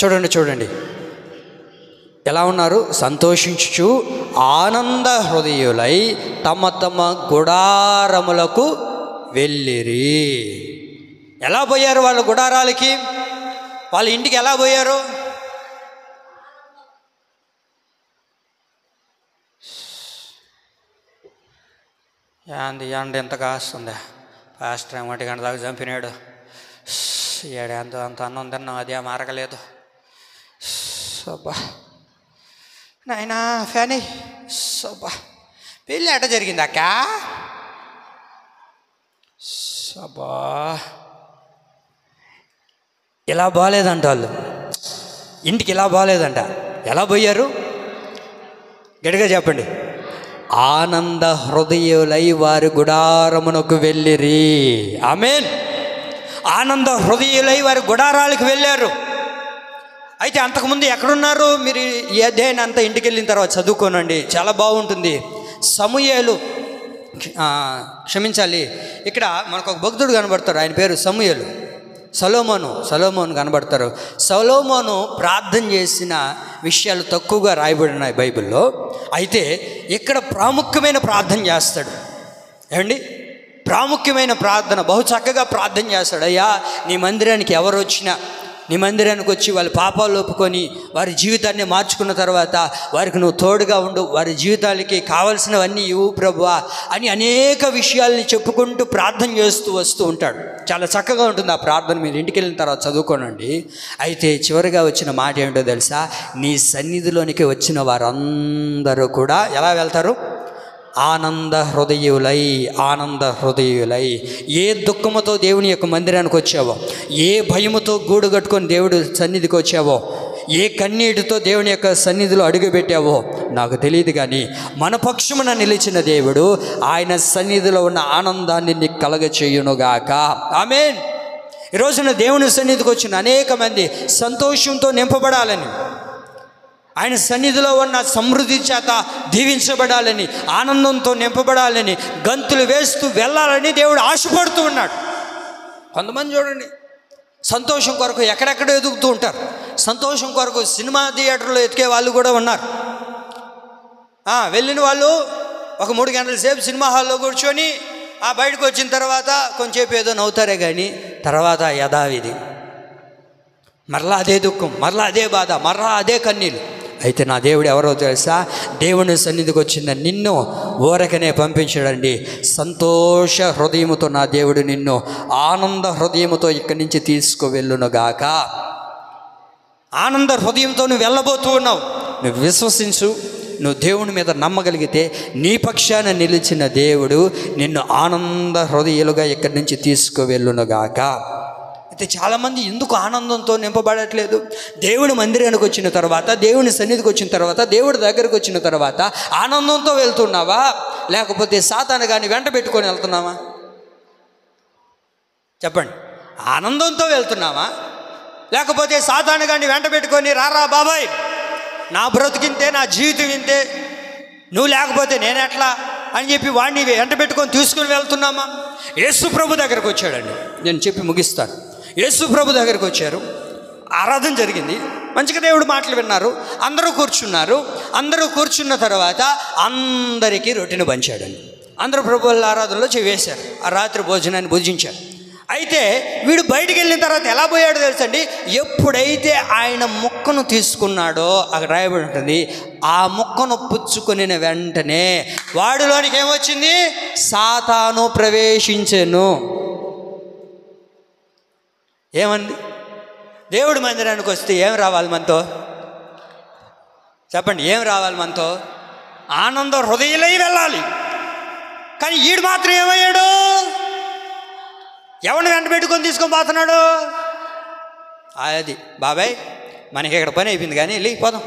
చూడండి ఎలా ఉన్నారు? సంతోషించుచు ఆనంద హృదయులై తమ తమ గుడారములకు వెళ్ళిరి. ఎలా పోయారు వాళ్ళ గుడారాలకి? వాళ్ళ ఇంటికి ఎలా పోయారు? ఎండ ఎంత కాస్తుందా? పాస్టర్ 1 గంట దాకా చంపినాడు. ఏడంత అంత అన్నం తిన్నాం, అది మారగలేదు. సబ్బా నాయనా ఫ్యానీ. సబ్బా పెళ్ళి ఎట జరిగింది అక్క? సబ్బా ఇలా బాగాలేదంట, వాళ్ళు ఇంటికి ఇలా బాగాలేదంట. ఎలా పోయారు? గట్టిగా చెప్పండి. ఆనంద హృదయులై వారి గుడారమునకు వెళ్ళిరి. ఆమేన్. ఆనంద హృదయులై వారి గుడారాలకు వెళ్ళారు. అయితే అంతకుముందు ఎక్కడున్నారు? మీరు ఈ అధ్యాయాన్ని అంతా ఇంటికి వెళ్ళిన తర్వాత చదువుకోనండి, చాలా బాగుంటుంది. సమూయేలు, క్షమించాలి, ఇక్కడ మనకు ఒక భక్తుడు కనబడతారు, ఆయన పేరు సమూయేలు. సొలొమోను కనబడతారు. సొలొమోను ప్రార్థన చేసిన విషయాలు తక్కువగా రాయబడినాయి బైబిల్లో. అయితే ఇక్కడ ప్రాముఖ్యమైన ప్రార్థన చేస్తాడు. ఏమండి, ప్రాముఖ్యమైన ప్రార్థన, బహు చక్కగా ప్రార్థన చేస్తాడు. అయ్యా, నీ మందిరానికి ఎవరు వచ్చినా, నీ మందిరానికి వచ్చి వాళ్ళ పాపాలు ఒప్పుకొని వారి జీవితాన్ని మార్చుకున్న తర్వాత వారికి నువ్వు తోడుగా ఉండు, వారి జీవితాలకి కావలసినవన్నీ ఇవ్వు ప్రభువా అని అనేక విషయాల్ని చెప్పుకుంటూ ప్రార్థన చేస్తూ వస్తూ ఉంటాడు. చాలా చక్కగా ఉంటుంది ఆ ప్రార్థన. మీరు ఇంటికి వెళ్ళిన తర్వాత చదువుకోనండి. అయితే చివరిగా వచ్చిన మాట ఏమిటో తెలుసా? నీ సన్నిధిలోనికి వచ్చిన వారందరూ కూడా ఎలా వెళ్తారు? ఆనంద హృదయులై. ఏ దుఃఖముతో దేవుని యొక్క మందిరానికి వచ్చావో, ఏ భయముతో గూడు కట్టుకొని దేవుడు సన్నిధికి వచ్చావో, ఏ కన్నీటితో దేవుని యొక్క సన్నిధిలో అడుగుపెట్టావో నాకు తెలియదు, కానీ మన పక్షమున నిలిచిన దేవుడు ఆయన సన్నిధిలో ఉన్న ఆనందాన్ని నీకు కలగచేయునుగాక. ఆమేన్. ఈరోజున దేవుని సన్నిధికి వచ్చిన అనేక మంది సంతోషంతో నింపబడాలని, ఆయన సన్నిధిలో ఉన్న సమృద్ధి చేత దీవించబడాలని, ఆనందంతో నింపబడాలని, గంతులు వేస్తూ వెళ్ళాలని దేవుడు ఆశపడుతూ ఉన్నాడు. కొంతమంది చూడండి, సంతోషం కొరకు ఎక్కడెక్కడ ఎదుగుతూ ఉంటారు. సంతోషం కొరకు సినిమా థియేటర్లో ఎతికే వాళ్ళు కూడా ఉన్నారు. వెళ్ళిన వాళ్ళు ఒక 3 గంటల సేపు సినిమా హాల్లో కూర్చొని బయటకు వచ్చిన తర్వాత కొంచెంసేపు ఏదో నవ్వుతారే కానీ తర్వాత యథావిధి మరలా అదే దుఃఖం, మరలా అదే బాధ, మరలా అదే కన్నీళ్ళు. అయితే నా దేవుడు ఎవరో తెలుసా? దేవుని సన్నిధికి వచ్చిన నిన్ను ఊరకనే పంపించడండి. సంతోష హృదయముతో నా దేవుడు నిన్ను ఆనంద హృదయముతో ఇక్కడి నుంచి తీసుకువెళ్ళునుగాక. ఆనంద హృదయంతో నువ్వు వెళ్ళబోతూ ఉన్నావు. నువ్వు విశ్వసించు, నువ్వు దేవుని మీద నమ్మగలిగితే నీ పక్షాన నిలిచిన దేవుడు నిన్ను ఆనంద హృదయాలుగా ఇక్కడి నుంచి తీసుకువెళ్ళునుగాక. అయితే చాలామంది ఎందుకు ఆనందంతో నింపబడట్లేదు? దేవుని మందిరానికి వచ్చిన తర్వాత, దేవుని సన్నిధికి వచ్చిన తర్వాత, దేవుడి దగ్గరకు వచ్చిన తర్వాత ఆనందంతో వెళ్తున్నావా, లేకపోతే సాతాను గాని వెంట పెట్టుకొని వెళ్తున్నావా? చెప్పండి. ఆనందంతో వెళ్తున్నావా, లేకపోతే సాతాను గాని వెంట పెట్టుకొని రారా బాబాయ్, నా బ్రతికింతే, నా జీవితం ఇంతే, నువ్వు లేకపోతే నేనెట్లా అని చెప్పి వాడిని వెంట పెట్టుకొని తీసుకుని వెళ్తున్నామా? యేసు ప్రభు దగ్గరకు వచ్చాడండి. నేను చెప్పి ముగిస్తాను. యేసు ప్రభు దగ్గరకు వచ్చారు, ఆరాధన జరిగింది, మంచిగా దేవుడు మాటలు విన్నారు, అందరూ కూర్చున్నారు. అందరూ కూర్చున్న తర్వాత అందరికీ రొట్టెను పంచాడండి. అందరూ ప్రభు వాళ్ళ ఆరాధనలో వేశారు, ఆ రాత్రి భోజనాన్ని భుజించారు. అయితే వీడు బయటికి వెళ్ళిన తర్వాత ఎలా పోయాడో తెలుసండి? ఎప్పుడైతే ఆయన ముక్కను తీసుకున్నాడో, అక్కడ రాయబడి ఉంటుంది, ఆ ముక్కను పుచ్చుకొని వెంటనే వాడిలోనికి ఏమొచ్చింది? సాతాను ప్రవేశించెను. ఏమంది? దేవుడి మందిరానికి వస్తే ఏం రావాలి మనతో? చెప్పండి, ఏం రావాలి మనతో? ఆనంద హృదయలై వెళ్ళాలి. కానీ ఈడు మాత్రం ఏమయ్యాడు? ఎవరిని వెంట పెట్టుకొని తీసుకొని పోతున్నాడు? అది బాబాయ్, మనకి ఇక్కడ పని అయిపోయింది కానీ వెళ్ళిపోదాం.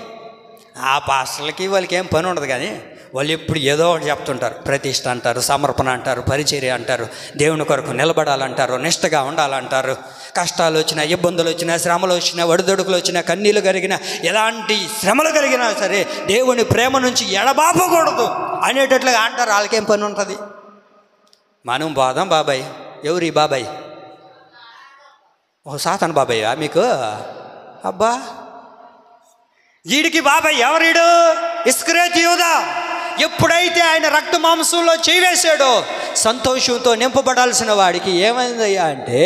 ఆ పాస్టర్లకి వాళ్ళకి ఏం పని ఉండదు, కానీ వాళ్ళు ఎప్పుడు ఏదో ఒకటి చెప్తుంటారు. ప్రతిష్ట అంటారు, సమర్పణ అంటారు, పరిచర్య అంటారు, దేవుని కొరకు నిలబడాలంటారు, నిష్టగా ఉండాలంటారు. కష్టాలు వచ్చినా, ఇబ్బందులు వచ్చినా, శ్రమలు వచ్చినా, ఒడిదొడుకులు వచ్చినా, కన్నీళ్ళు కలిగినా, ఎలాంటి శ్రమలు కలిగినా సరే దేవుని ప్రేమ నుంచి ఎడబాపకూడదు అనేటట్లుగా అంటారు. వాళ్ళకేం పని ఉంటుంది? మనం పోదాం బాబాయ్. ఎవరు ఈ బాబాయ్? ఓ సాతాను బాబాయ్యా మీకు? అబ్బా, వీడికి బాబాయ్ ఎవరీడు? ఇస్కరియోతు యూదా. ఎప్పుడైతే ఆయన రక్త మాంసంలో చేవేశాడో, సంతోషంతో నింపబడాల్సిన వాడికి ఏమైందయ్యా అంటే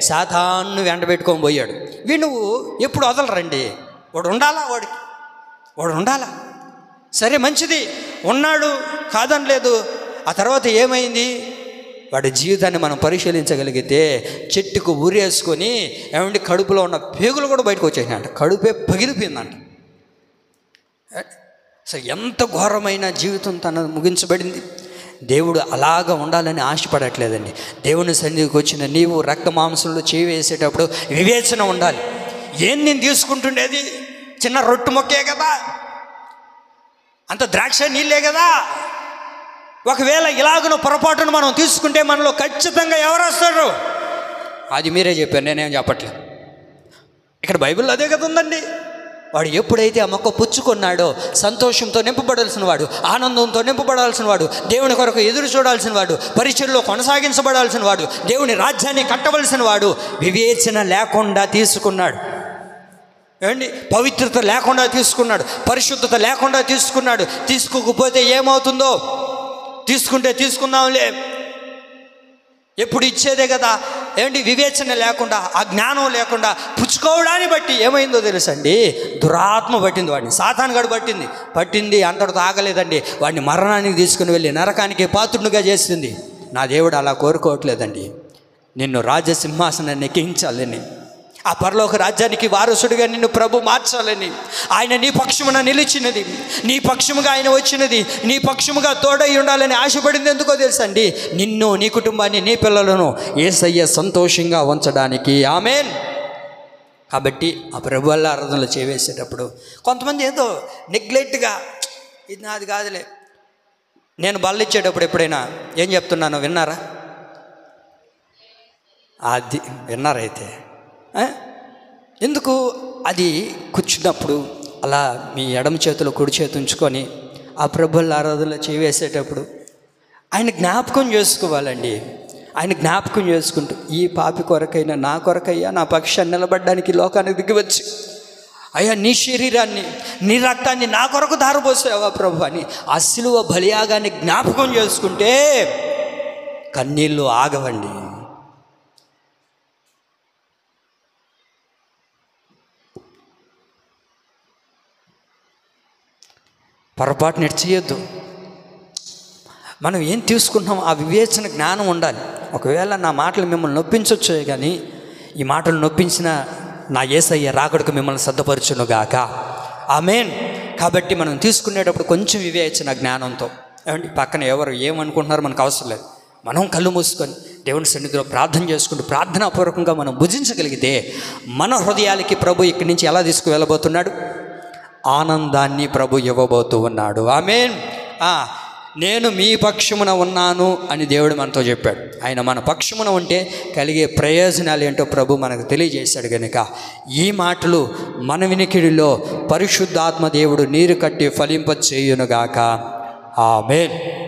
సాతాను వెంట పెట్టుకొని పోయాడు. వీడు నువ్వు ఎప్పుడు వదలరండి, వాడు ఉండాలా, వాడు ఉండాలా. సరే మంచిది, ఉన్నాడు, కాదనలేదు. ఆ తర్వాత ఏమైంది? వాడి జీవితాన్ని మనం పరిశీలించగలిగితే చెట్టుకు ఊరేసుకొని ఏమంటే కడుపులో ఉన్న పేగులు కూడా బయటకు వచ్చేసినాయంట. కడుపే పగిలిపోయిందంట. అసలు ఎంత ఘోరమైన జీవితం తన ముగించబడింది. దేవుడు అలాగ ఉండాలని ఆశపడట్లేదండి. దేవుని సన్నిధికి వచ్చిన నీవు రక్త మాంసంలో చేయి వేసేటప్పుడు వివేచన ఉండాలి. ఏం నేను తీసుకుంటుండేది? చిన్న రొట్టు మొక్కే కదా, అంత ద్రాక్ష నీళ్ళే కదా. ఒకవేళ ఇలాగను పొరపాటును మనం తీసుకుంటే మనలో ఖచ్చితంగా ఎవరు వస్తారు? అది మీరే చెప్పారు, నేనేం చెప్పట్లేదు. ఇక్కడ బైబిల్లో అదే కదా ఉందండి. వాడు ఎప్పుడైతే ఆ మొక్క పుచ్చుకున్నాడో సంతోషంతో నింపబడాల్సిన వాడు, ఆనందంతో నింపబడాల్సిన వాడు, దేవుని కొరకు ఎదురు చూడాల్సిన వాడు, పరిచర్యలో కొనసాగించబడాల్సిన వాడు, దేవుని రాజ్యాన్ని కట్టవలసిన వాడు వివేచన లేకుండా తీసుకున్నాడు. ఏమండి, పవిత్రత లేకుండా తీసుకున్నాడు, పరిశుద్ధత లేకుండా తీసుకున్నాడు. తీసుకోకపోతే ఏమవుతుందో? తీసుకుంటే తీసుకుందాంలే, ఎప్పుడు ఇచ్చేదే కదా. ఏమండి, వివేచన లేకుండా, ఆ జ్ఞానం లేకుండా పుచ్చుకోవడాన్ని బట్టి ఏమైందో తెలుసండి? దురాత్మ పట్టింది వాడిని, సాతానుగాడు పట్టింది. అంతటితో ఆగలేదండి, వాడిని మరణానికి తీసుకుని వెళ్ళి నరకానికి పాత్రునిగా చేసింది. నా దేవుడు అలా కోరుకోవట్లేదండి. నిన్ను రాజసింహాసనాన్ని ఎక్కించాలని, ఆ పరలోక రాజ్యానికి వారసుడిగా నిన్ను ప్రభు మార్చాలని, ఆయన నీ పక్షమున నిలిచినది, నీ పక్షముగా ఆయన వచ్చినది, నీ పక్షముగా తోడై ఉండాలని ఆశపడింది. ఎందుకో తెలుసండి? నిన్ను, నీ కుటుంబాన్ని, నీ పిల్లలను యేసయ్య సంతోషంగా ఉంచడానికి. ఆమేన్. కాబట్టి ఆ ప్రభు వల్ల ఆరాధనలు చేవేసేటప్పుడు కొంతమంది ఏదో నెగ్లెక్ట్గా, ఇది నాది కాదులే. నేను బల్ల ఇచ్చేటప్పుడు ఎప్పుడైనా ఏం చెప్తున్నానో విన్నారా? అది విన్నారైతే ఎందుకు? అది కూర్చున్నప్పుడు అలా మీ ఎడమ చేతిలో కుడి చేతి ఉంచుకొని ఆ ప్రభువుల ఆరాధనలో చేవేసేటప్పుడు ఆయన జ్ఞాపకం చేసుకోవాలండి. ఆయన జ్ఞాపకం చేసుకుంటూ, ఈ పాపి కొరకైనా, నా కొరకయ్యా, నా పక్షాన్ని నిలబడడానికి లోకానికి దిగివచ్చి, అయ్యా నీ శరీరాన్ని, నీ రక్తాన్ని నా కొరకు ధారపోసావా ప్రభు అని ఆ సిలువ బలియాగాన్ని జ్ఞాపకం చేసుకుంటే కన్నీళ్ళు ఆగవండి. పొరపాటుని చేయొద్దు. మనం ఏం తీసుకుంటున్నాం ఆ వివేచన జ్ఞానం ఉండాలి. ఒకవేళ నా మాటలు మిమ్మల్ని నొప్పించవచ్చు, కానీ ఈ మాటలు నొప్పించిన నా యేసయ్య రాకడకు మిమ్మల్ని సిద్ధపరచునుగాక. ఆమేన్. కాబట్టి మనం తీసుకునేటప్పుడు కొంచెం వివేచన జ్ఞానంతో, ఏమండి పక్కన ఎవరు ఏమనుకుంటున్నారో మనకు అవసరం లేదు. మనం కళ్ళు మూసుకొని దేవుని సన్నిధిలో ప్రార్థన చేసుకుంటూ ప్రార్థనాపూర్వకంగా మనం భుజించగలిగితే మన హృదయాలకి ప్రభు ఇక్కడి నుంచి ఎలా తీసుకువెళ్ళబోతున్నాడు? ఆనందాన్ని ప్రభు ఇవ్వబోతూ ఉన్నాడు. ఆమేన్. నేను మీ పక్షమున ఉన్నాను అని దేవుడు మనతో చెప్పాడు. ఆయన మన పక్షమున ఉంటే కలిగే ప్రయోజనాలు ఏంటో ప్రభు మనకు తెలియజేశాడు. కనుక ఈ మాటలు మన వినికిడిలో పరిశుద్ధాత్మ దేవుడు నీరు కట్టి ఫలింప చేయునుగాక. ఆమేన్.